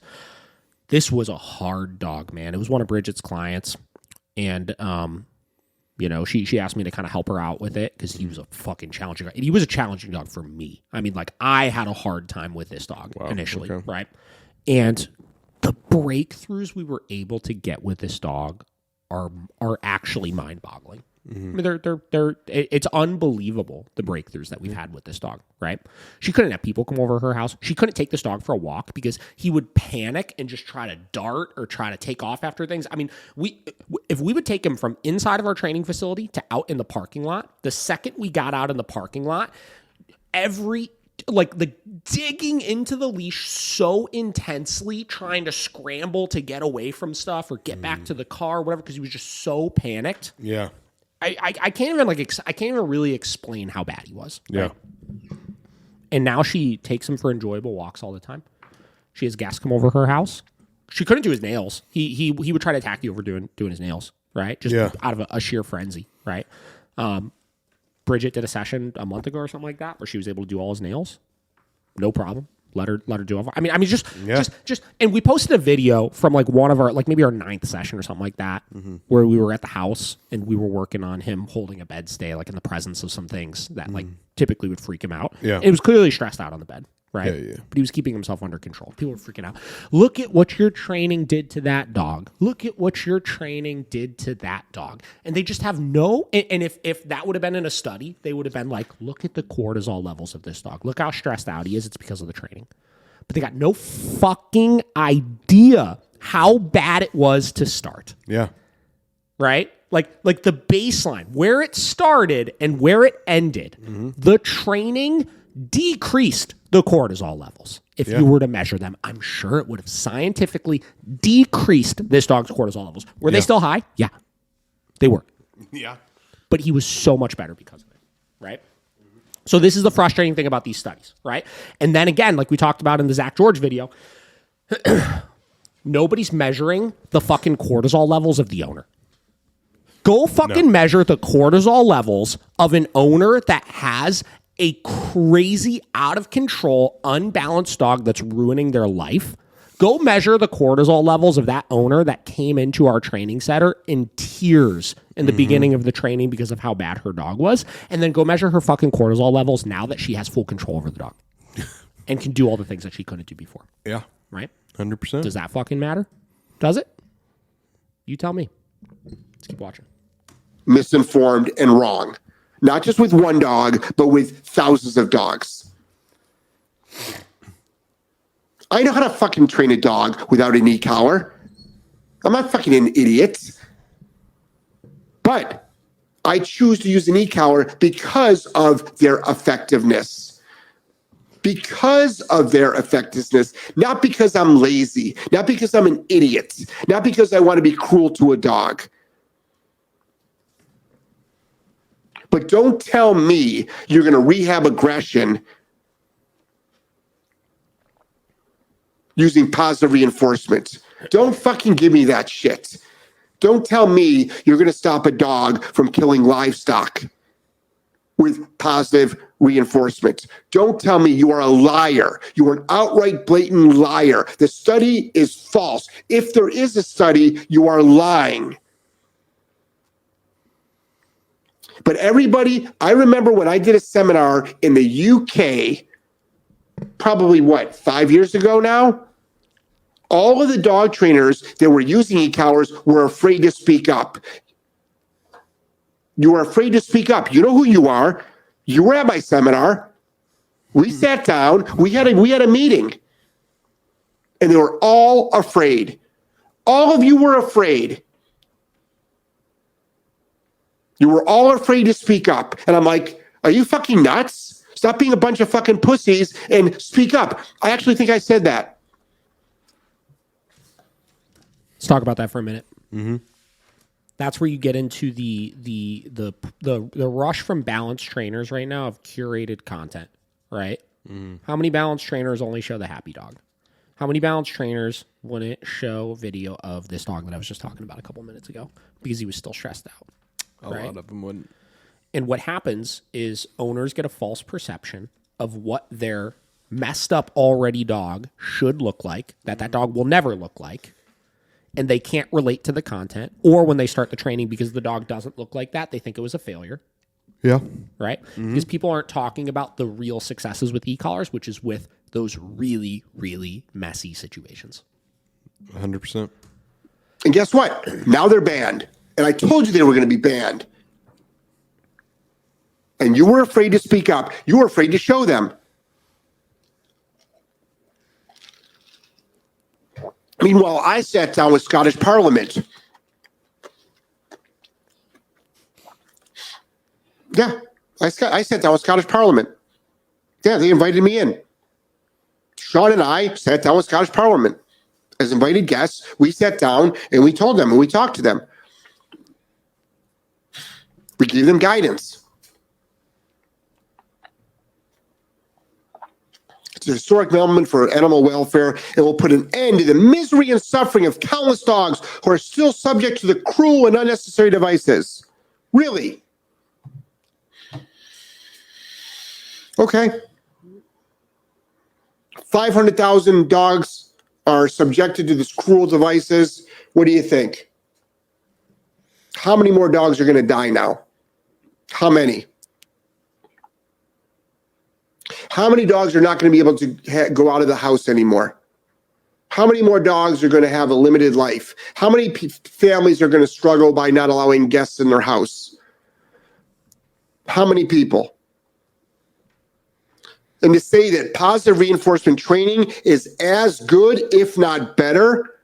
this was a hard dog, man. It was one of Bridget's clients, and she asked me to kind of help her out with it because he was a fucking challenging dog. And he was a challenging dog for me. I mean, like, I had a hard time with this dog initially, right? And the breakthroughs we were able to get with this dog are actually mind-boggling. Mm-hmm. I mean, it's unbelievable, the breakthroughs that we've had with this dog, right? She couldn't have people come over her house. She couldn't take this dog for a walk because he would panic and just try to dart or try to take off after things. I mean, if we would take him from inside of our training facility to out in the parking lot, the second we got out in the parking lot, the digging into the leash so intensely, trying to scramble to get away from stuff or get back to the car or whatever, because he was just so panicked. Yeah. I can't even really explain how bad he was. Yeah. Right? And now she takes him for enjoyable walks all the time. She has guests come over her house. She couldn't do his nails. He would try to attack you over doing his nails, right? Just out of a sheer frenzy, right? Bridget did a session a month ago or something like that where she was able to do all his nails. No problem. Let her do all. I mean, just, and we posted a video from like one of our, like maybe our 9th session or something like that, where we were at the house and we were working on him holding a bed stay, like in the presence of some things that like typically would freak him out. Yeah. And he was clearly stressed out on the bed, right? Yeah. But he was keeping himself under control. People were freaking out. Look at what your training did to that dog. Look at what your training did to that dog. And they just have no, and if that would have been in a study, they would have been like, look at the cortisol levels of this dog. Look how stressed out he is. It's because of the training. But they got no fucking idea how bad it was to start. Yeah. Right? Like the baseline, where it started and where it ended, the training decreased the cortisol levels. If you were to measure them, I'm sure it would have scientifically decreased this dog's cortisol levels. Were they still high? Yeah, they were. Yeah. But he was so much better because of it, right? So this is the frustrating thing about these studies, right? And then again, like we talked about in the Zach George video, nobody's measuring the fucking cortisol levels of the owner. Go fucking measure the cortisol levels of an owner that has a crazy, out of control, unbalanced dog that's ruining their life. Go measure the cortisol levels of that owner that came into our training center in tears in the beginning of the training because of how bad her dog was. And then go measure her fucking cortisol levels now that she has full control over the dog and can do all the things that she couldn't do before. Yeah. Right? 100%. Does that fucking matter? Does it? You tell me. Let's keep watching. Misinformed and wrong. Not just with one dog, but with thousands of dogs. I know how to fucking train a dog without an e-collar. I'm not fucking an idiot. But I choose to use an e-collar because of their effectiveness. Because of their effectiveness. Not because I'm lazy. Not because I'm an idiot. Not because I want to be cruel to a dog. But don't tell me you're going to rehab aggression using positive reinforcement. Don't fucking give me that shit. Don't tell me you're going to stop a dog from killing livestock with positive reinforcement. Don't tell me you are a liar. You are an outright blatant liar. The study is false. If there is a study, you are lying. But everybody, I remember when I did a seminar in the UK, probably 5 years ago now? All of the dog trainers that were using e-collars were afraid to speak up. You are afraid to speak up. You know who you are. You were at my seminar. We sat down. We had a meeting. And they were all afraid. All of you were afraid. You were all afraid to speak up. And I'm like, are you fucking nuts? Stop being a bunch of fucking pussies and speak up. I actually think I said that. Let's talk about that for a minute. That's where you get into the rush from balanced trainers right now of curated content, right? How many balanced trainers only show the happy dog? How many balanced trainers wouldn't show a video of this dog that I was just talking about a couple minutes ago because he was still stressed out? A lot of them wouldn't. And what happens is owners get a false perception of what their messed up already dog should look like, that dog will never look like, and they can't relate to the content. Or when they start the training because the dog doesn't look like that, they think it was a failure. Yeah. Right? Because people aren't talking about the real successes with e-collars, which is with those really, really messy situations. 100%. And guess what? Now they're banned. And I told you they were going to be banned. And you were afraid to speak up. You were afraid to show them. Meanwhile, I sat down with Scottish Parliament. Yeah, I sat down with Scottish Parliament. Yeah, they invited me in. Sean and I sat down with Scottish Parliament. As invited guests, we sat down and we told them and we talked to them. We gave them guidance. It's a historic moment for animal welfare and will put an end to the misery and suffering of countless dogs who are still subject to the cruel and unnecessary devices. Really? Okay. 500,000 dogs are subjected to this cruel devices. What do you think? How many more dogs are going to die now? How many? How many dogs are not going to be able to go out of the house anymore? How many more dogs are going to have a limited life? How many families are going to struggle by not allowing guests in their house? How many people? And to say that positive reinforcement training is as good, if not better,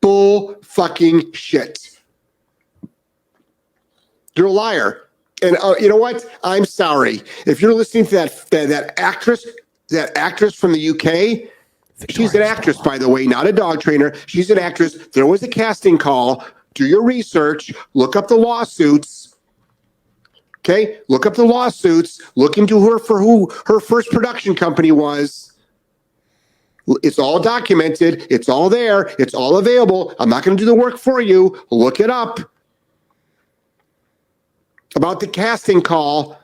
bull fucking shit. You're a liar. And you know what? I'm sorry. If you're listening to that actress from the UK, she's an actress, by the way, not a dog trainer. She's an actress. There was a casting call. Do your research. Look up the lawsuits. Okay? Look up the lawsuits. Look into her for who her first production company was. It's all documented. It's all there. It's all available. I'm not going to do the work for you. Look it up. About the casting call.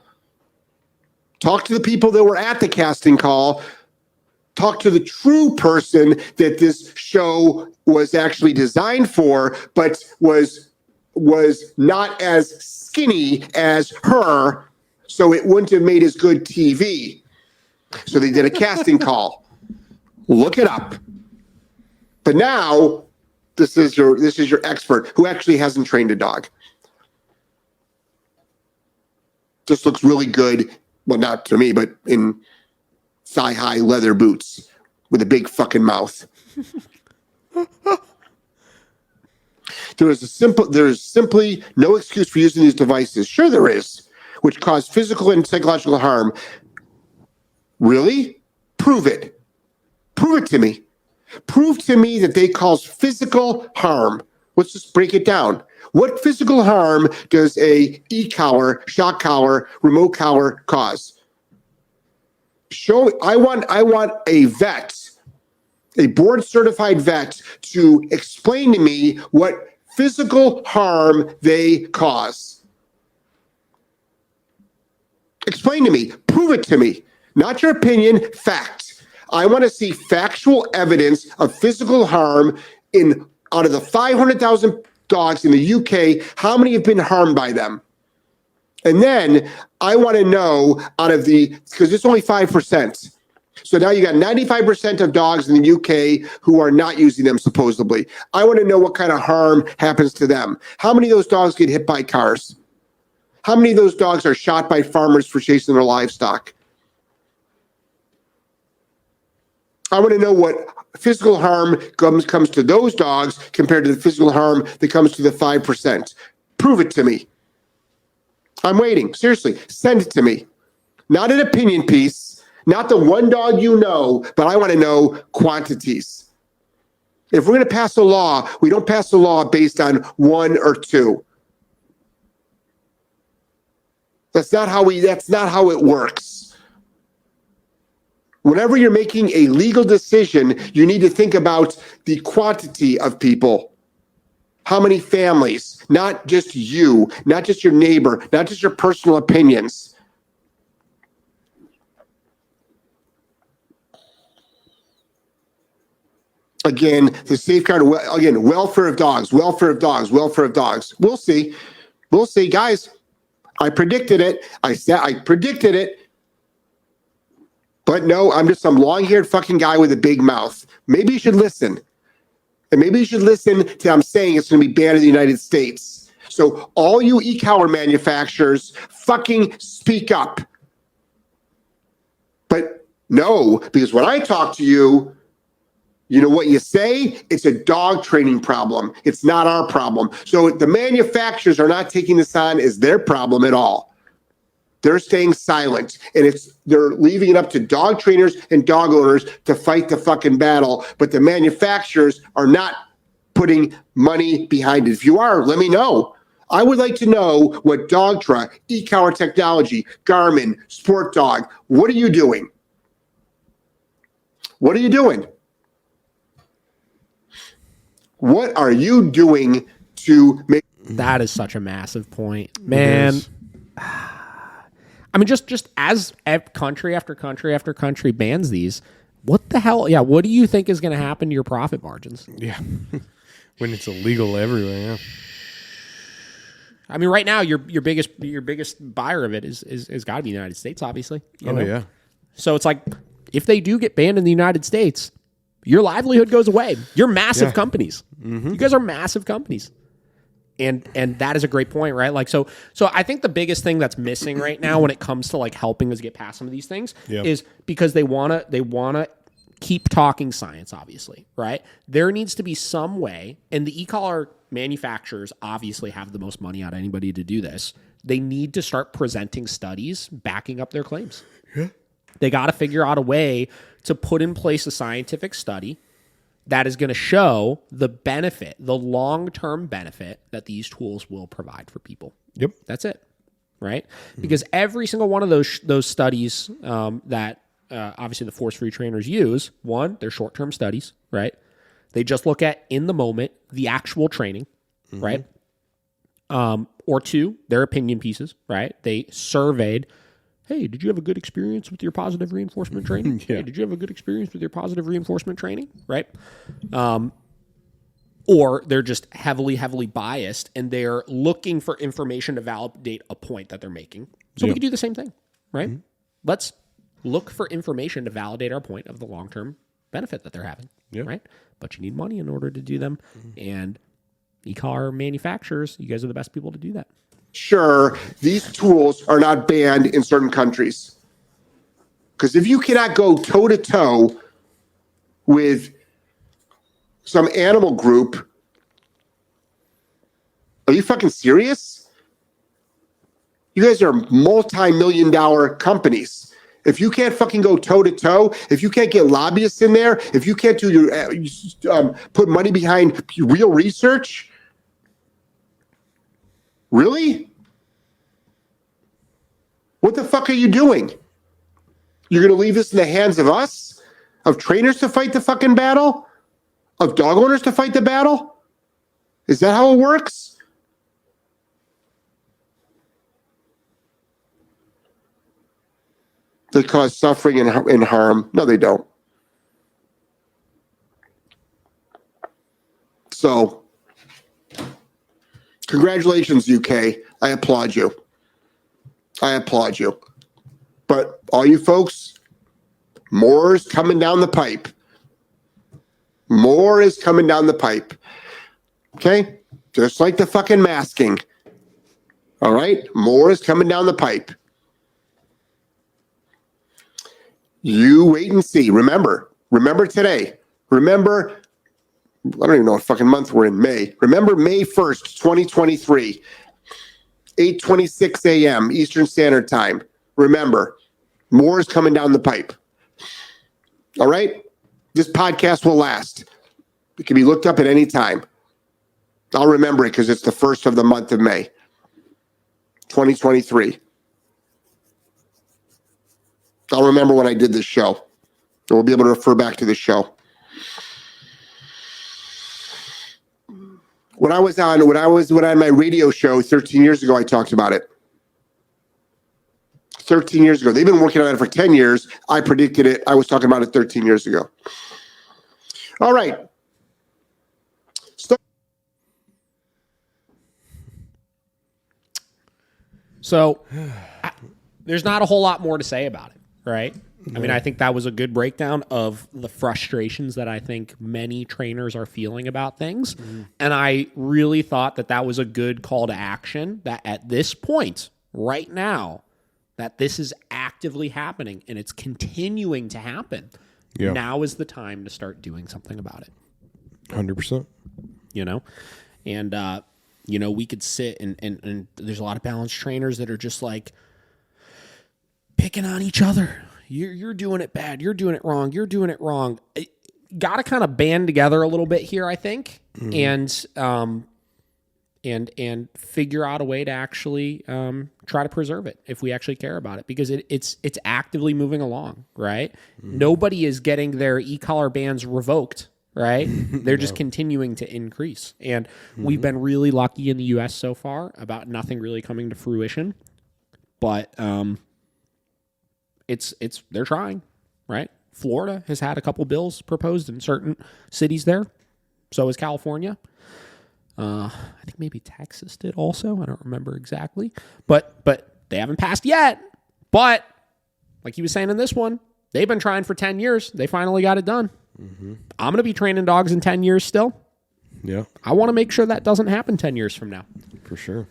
Talk to the people that were at the casting call. Talk to the true person that this show was actually designed for, but was not as skinny as her, so it wouldn't have made as good TV. So they did a casting call. Look it up. But now this is your expert who actually hasn't trained a dog. Just looks really good. Well, not to me, but in thigh-high leather boots with a big fucking mouth. There is simply no excuse for using these devices. Sure there is, which cause physical and psychological harm. Really? Prove it. Prove it to me. Prove to me that they cause physical harm. Let's just break it down. What physical harm does a e-collar, shock collar, remote collar cause? I want a vet, a board-certified vet, to explain to me what physical harm they cause. Explain to me. Prove it to me. Not your opinion, fact. I want to see factual evidence of physical harm out of the 500,000 dogs in the UK, how many have been harmed by them? And then I want to know because it's only 5%. So now you got 95% of dogs in the UK who are not using them supposedly. I want to know what kind of harm happens to them. How many of those dogs get hit by cars? How many of those dogs are shot by farmers for chasing their livestock? I want to know what physical harm comes to those dogs compared to the physical harm that comes to the 5%. Prove it to me. I'm waiting. Seriously, send it to me. Not an opinion piece, not the one dog you know, but I want to know quantities. If we're going to pass a law, we don't pass a law based on one or two. That's not how it works. Whenever you're making a legal decision, you need to think about the quantity of people. How many families, not just you, not just your neighbor, not just your personal opinions. Again, the safeguard, welfare of dogs. We'll see, guys. I predicted it. I predicted it. But no, I'm just some long-haired fucking guy with a big mouth. Maybe you should listen. And maybe you should listen to I'm saying it's going to be banned in the United States. So all you e-collar manufacturers, fucking speak up. But no, because when I talk to you, you know what you say? It's a dog training problem. It's not our problem. So the manufacturers are not taking this on as their problem at all. They're staying silent, and they're leaving it up to dog trainers and dog owners to fight the fucking battle. But the manufacturers are not putting money behind it. If you are, let me know. I would like to know what Dogtra, e-collar technology, Garmin, Sport Dog, what are you doing? What are you doing? What are you doing to make... That is such a massive point, man. I mean, just as country after country after country bans these, what the hell? Yeah, what do you think is going to happen to your profit margins? Yeah, when it's illegal everywhere. Yeah. I mean, right now your biggest buyer of it is got to be the United States, obviously. You know? Yeah. So it's like, if they do get banned in the United States, your livelihood goes away. You're massive companies. Mm-hmm. You guys are massive companies. And that is a great point, right? Like, so I think the biggest thing that's missing right now when it comes to like helping us get past some of these things is because they wanna keep talking science, obviously, right? There needs to be some way, and the e-collar manufacturers obviously have the most money out of anybody to do this. They need to start presenting studies backing up their claims. Yeah. They got to figure out a way to put in place a scientific study that is going to show the benefit, the long-term benefit that these tools will provide for people. Yep. That's it, right? Mm-hmm. Because every single one of those studies that obviously the force-free trainers use, one, they're short-term studies, right? They just look at, in the moment, the actual training, right? Or two, they're opinion pieces, right? They surveyed, hey, did you have a good experience with your positive reinforcement training? Yeah. Hey, did you have a good experience with your positive reinforcement training? Right? Or they're just heavily, heavily biased, and they're looking for information to validate a point that they're making. So we can do the same thing, right? Mm-hmm. Let's look for information to validate our point of the long-term benefit that they're having, right? But you need money in order to do them. And e-collar manufacturers, you guys are the best people to do that. Sure, these tools are not banned in certain countries. Because if you cannot go toe-to-toe with some animal group, are you fucking serious? You guys are multi-million-dollar companies. If you can't fucking go toe-to-toe, if you can't get lobbyists in there, if you can't do your put money behind real research, really? What the fuck are you doing? You're going to leave this in the hands of us? Of trainers to fight the fucking battle? Of dog owners to fight the battle? Is that how it works? They cause suffering and harm. No, they don't. So, congratulations, UK. I applaud you. I applaud you. But all you folks, more is coming down the pipe. More is coming down the pipe. Okay? Just like the fucking masking. All right? More is coming down the pipe. You wait and see. Remember today. Remember, I don't even know what fucking month we're in, May. Remember May 1st, 2023, 8:26 a.m. Eastern Standard Time. Remember, more is coming down the pipe. All right? This podcast will last. It can be looked up at any time. I'll remember it because it's the first of the month of May, 2023. I'll remember when I did this show. And we'll be able to refer back to the show. When I was on my radio show 13 years ago, I talked about it. 13 years ago. They've been working on it for 10 years. I predicted it. I was talking about it 13 years ago. All right. So there's not a whole lot more to say about it, right? I mean, I think that was a good breakdown of the frustrations that I think many trainers are feeling about things. And I really thought that was a good call to action, that at this point, right now, that this is actively happening and it's continuing to happen. Yeah. Now is the time to start doing something about it. 100%. You know? And, we could sit and there's a lot of balanced trainers that are just like picking on each other. You're doing it bad. You're doing it wrong. You're doing it wrong. Got to kind of band together a little bit here, I think. And and figure out a way to actually try to preserve it if we actually care about it, because it's actively moving along, right? Nobody is getting their e-collar bans revoked, right? They're just continuing to increase. And we've been really lucky in the U.S. so far about nothing really coming to fruition. But they're trying, right? Florida has had a couple bills proposed in certain cities there. So has California. I think maybe Texas did also. I don't remember exactly. But they haven't passed yet. But like he was saying in this one, they've been trying for 10 years. They finally got it done. I'm going to be training dogs in 10 years still. Yeah. I want to make sure that doesn't happen 10 years from now. For sure.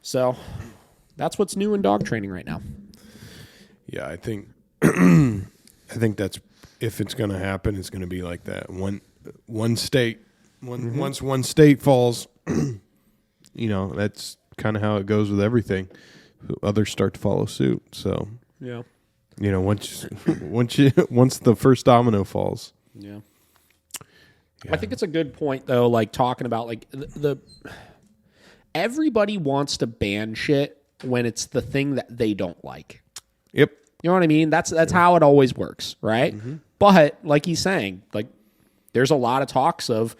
So that's what's new in dog training right now. Yeah, I think that's, if it's going to happen, it's going to be like that. One state, once one state falls, that's kind of how it goes with everything. Others start to follow suit. So yeah, once the first domino falls. Yeah. I think it's a good point though, like talking about like the everybody wants to ban shit when it's the thing that they don't like. Yep. You know what I mean? That's how it always works, right? But like he's saying, like there's a lot of talks of,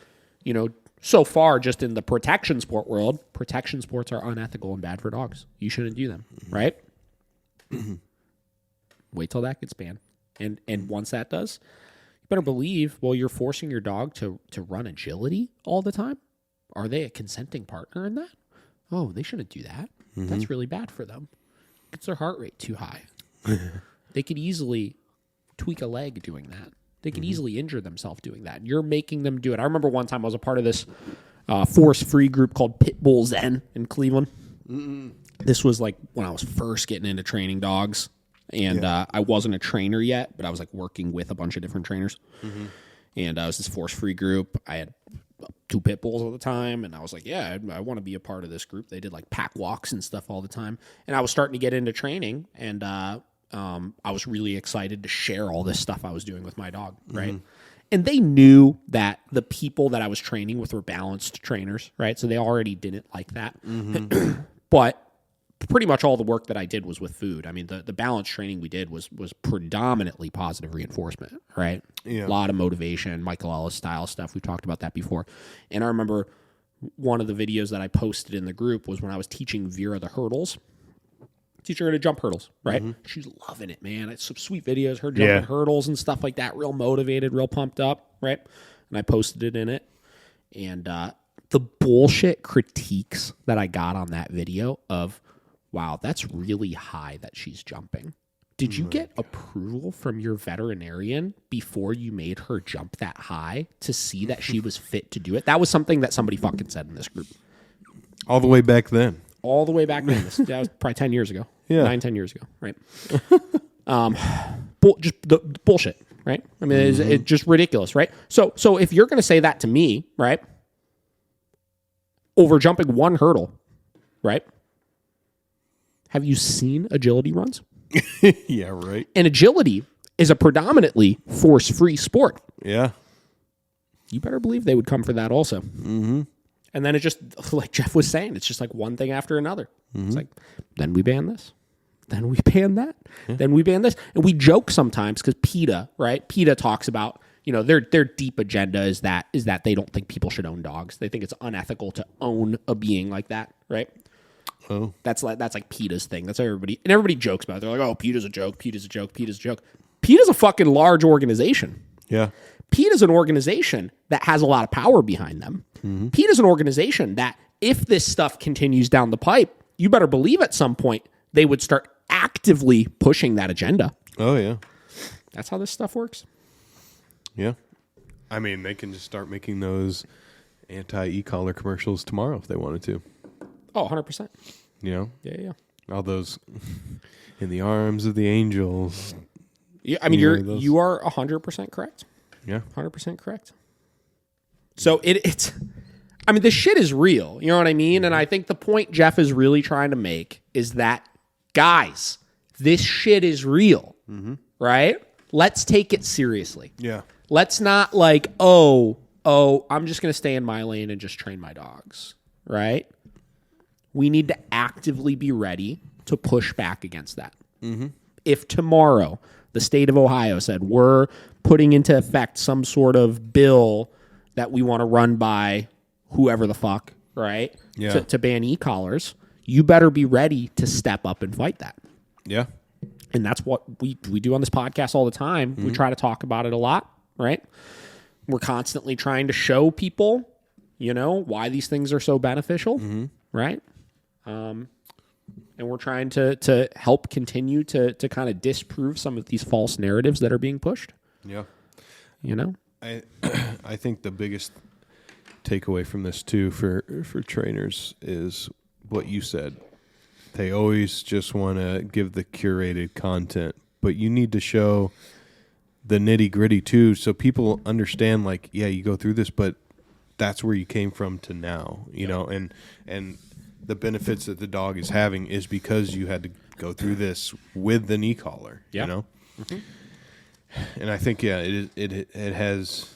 so far just in the protection sport world, protection sports are unethical and bad for dogs. You shouldn't do them, right? Wait till that gets banned. And once that does, you better believe, well, you're forcing your dog to run agility all the time. Are they a consenting partner in that? Oh, they shouldn't do that. That's really bad for them. Gets their heart rate too high. They could easily tweak a leg doing that. They could easily injure themselves doing that. You're making them do it. I remember one time I was a part of this force-free group called Pitbull Zen in Cleveland. This was like when I was first getting into training dogs. And I wasn't a trainer yet, but I was like working with a bunch of different trainers. And I was this force-free group. I had 2 pit bulls at the time, and I was like, yeah, I want to be a part of this group. They did like pack walks and stuff all the time. And I was starting to get into training, and I was really excited to share all this stuff I was doing with my dog, right? And they knew that the people that I was training with were balanced trainers, right? So they already didn't like that. But pretty much all the work that I did was with food. I mean, the balance training we did was predominantly positive reinforcement, right? Yeah. A lot of motivation, Michael Ellis style stuff. We've talked about that before. And I remember one of the videos that I posted in the group was when I was teaching Vera the hurdles. Teaching her to jump hurdles, right? She's loving it, man. It's some sweet videos, her jumping hurdles and stuff like that. Real motivated, real pumped up, right? And I posted it in it. And the bullshit critiques that I got on that video of, wow, that's really high that she's jumping. Did you get approval from your veterinarian before you made her jump that high to see that she was fit to do it? That was something that somebody fucking said in this group. All the way back then. All the way back then. That was probably 10 years ago. Yeah. 9-10 years ago, right? Just the bullshit, right? I mean, it's just ridiculous, right? So if you're going to say that to me, right, over jumping one hurdle, right, have you seen agility runs? Yeah, right. And agility is a predominantly force-free sport. Yeah. You better believe they would come for that also. And then it just, like Jeff was saying, it's just like one thing after another. It's like, then we ban this. Then we ban that. Then we ban this. And we joke sometimes because PETA, right? PETA talks about, their deep agenda is that they don't think people should own dogs. They think it's unethical to own a being like that, right? Oh. That's like PETA's thing. That's everybody jokes about it. They're like, oh, PETA's a joke, PETA's a joke, PETA's a joke. PETA's a fucking large organization. Yeah. PETA's an organization that has a lot of power behind them. PETA's an organization that if this stuff continues down the pipe, you better believe at some point they would start actively pushing that agenda. Oh, yeah. That's how this stuff works. Yeah. I mean, they can just start making those anti-e-collar commercials tomorrow if they wanted to. Oh, 100%. Yeah. All those in the arms of the angels. Yeah, I mean, you are 100% correct. Yeah. 100% correct. So it's, I mean, this shit is real. You know what I mean? And I think the point Jeff is really trying to make is that, guys, this shit is real, right? Let's take it seriously. Yeah. Let's not like, oh, I'm just going to stay in my lane and just train my dogs, right? We need to actively be ready to push back against that. Mm-hmm. If tomorrow the state of Ohio said we're putting into effect some sort of bill that we want to run by whoever the fuck, right? Yeah. To ban e-collars, you better be ready to step up and fight that. Yeah. And that's what we do on this podcast all the time. Mm-hmm. We try to talk about it a lot, right? We're constantly trying to show people, why these things are so beneficial, right? And we're trying to help continue to kind of disprove some of these false narratives that are being pushed. Yeah. I think the biggest takeaway from this too for trainers is what you said. They always just want to give the curated content, but you need to show the nitty gritty too, so people understand. Like, yeah, you go through this, but that's where you came from to now, and the benefits that the dog is having is because you had to go through this with the knee collar, Mm-hmm. And I think, it has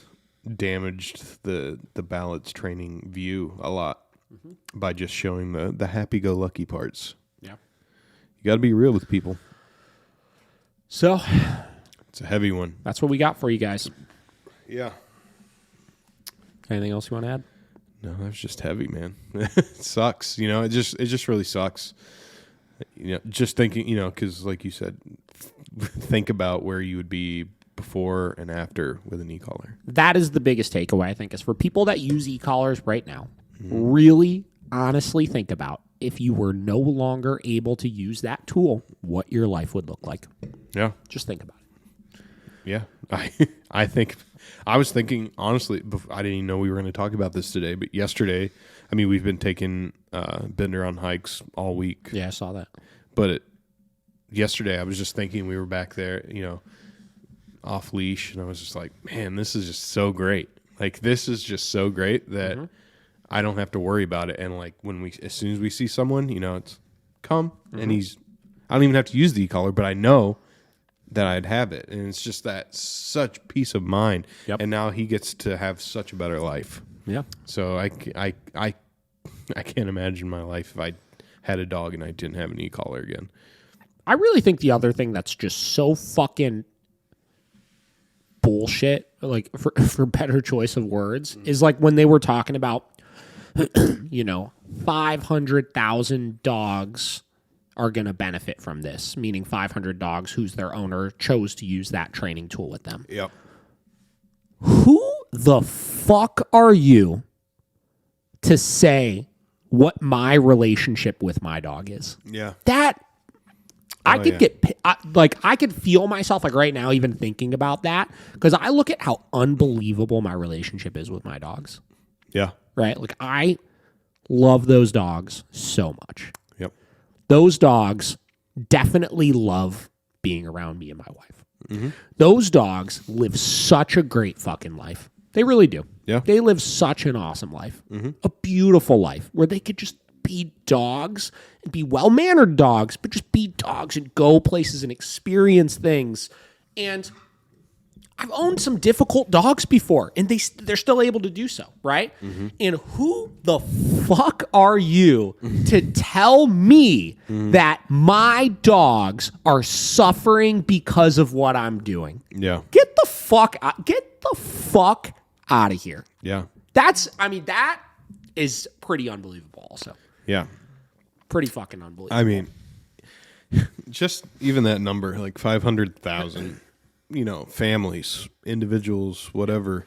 damaged the balance training view a lot by just showing the happy-go-lucky parts. Yeah. You got to be real with people. So it's a heavy one. That's what we got for you guys. Yeah. Anything else you want to add? No, that's just heavy, man. It sucks. It just really sucks. Just thinking, because like you said, think about where you would be before and after with an e-collar. That is the biggest takeaway, I think, is for people that use e-collars right now, really honestly think about if you were no longer able to use that tool, what your life would look like. Yeah. Just think about it. Yeah. I think I was thinking, honestly, I didn't even know we were going to talk about this today, but yesterday, we've been taking Bender on hikes all week. Yeah, I saw that. But yesterday, I was just thinking we were back there, off leash, and I was just like, man, this is just so great. Like, this is just so great that I don't have to worry about it. And like as soon as we see someone, it's come, and I don't even have to use the e-collar, but I know that I'd have it, and it's just that such peace of mind. Yep. And now he gets to have such a better life. Yeah. So I can't imagine my life if I had a dog and I didn't have an e-collar again. I really think the other thing that's just so fucking bullshit, like for better choice of words, is like when they were talking about 500,000 dogs are going to benefit from this, meaning 500 dogs whose their owner chose to use that training tool with them. Yep. Who the fuck are you to say what my relationship with my dog is? Yeah. That I could feel myself like right now even thinking about that, because I look at how unbelievable my relationship is with my dogs. Yeah. Right? Like, I love those dogs so much. Yep. Those dogs definitely love being around me and my wife. Mm-hmm. Those dogs live such a great fucking life. They really do. Yeah. They live such an awesome life. A beautiful life where they could just be dogs and be well-mannered dogs, but just be dogs and go places and experience things. And I've owned some difficult dogs before, and they're still able to do so, right? And who the fuck are you to tell me that my dogs are suffering because of what I'm doing? Yeah. Get the fuck out of here. Yeah. That is pretty unbelievable also. Yeah. Pretty fucking unbelievable. Just even that number, like 500,000, families, individuals, whatever,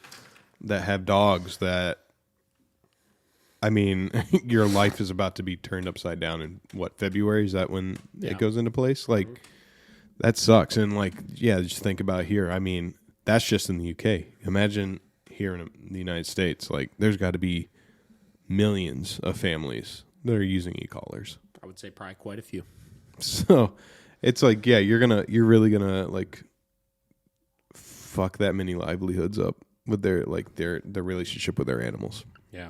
that have dogs that, your life is about to be turned upside down in February? Is that when it goes into place? Like, that sucks. And just think about here. That's just in the UK. Imagine here in the United States, there's got to be millions of families that are using e-collars. I would say probably quite a few. So it's you're really gonna fuck that many livelihoods up with their relationship with their animals. Yeah.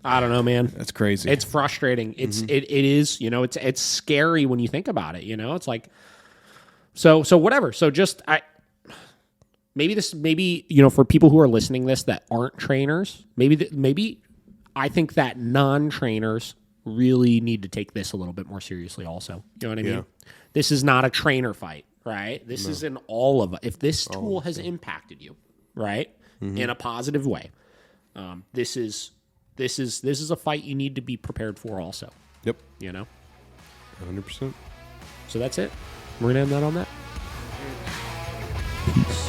I don't know, man. That's crazy. It's frustrating. It is, it's scary when you think about it, it's like, so whatever. So just, maybe for people who are listening to this that aren't trainers, maybe I think that non-trainers really need to take this a little bit more seriously also. You know what I mean? This is not a trainer fight, right? This is in all of it. If this tool has impacted you, right, in a positive way, this is a fight you need to be prepared for also. Yep. You know? 100%. So that's it. We're going to end that on that. Peace.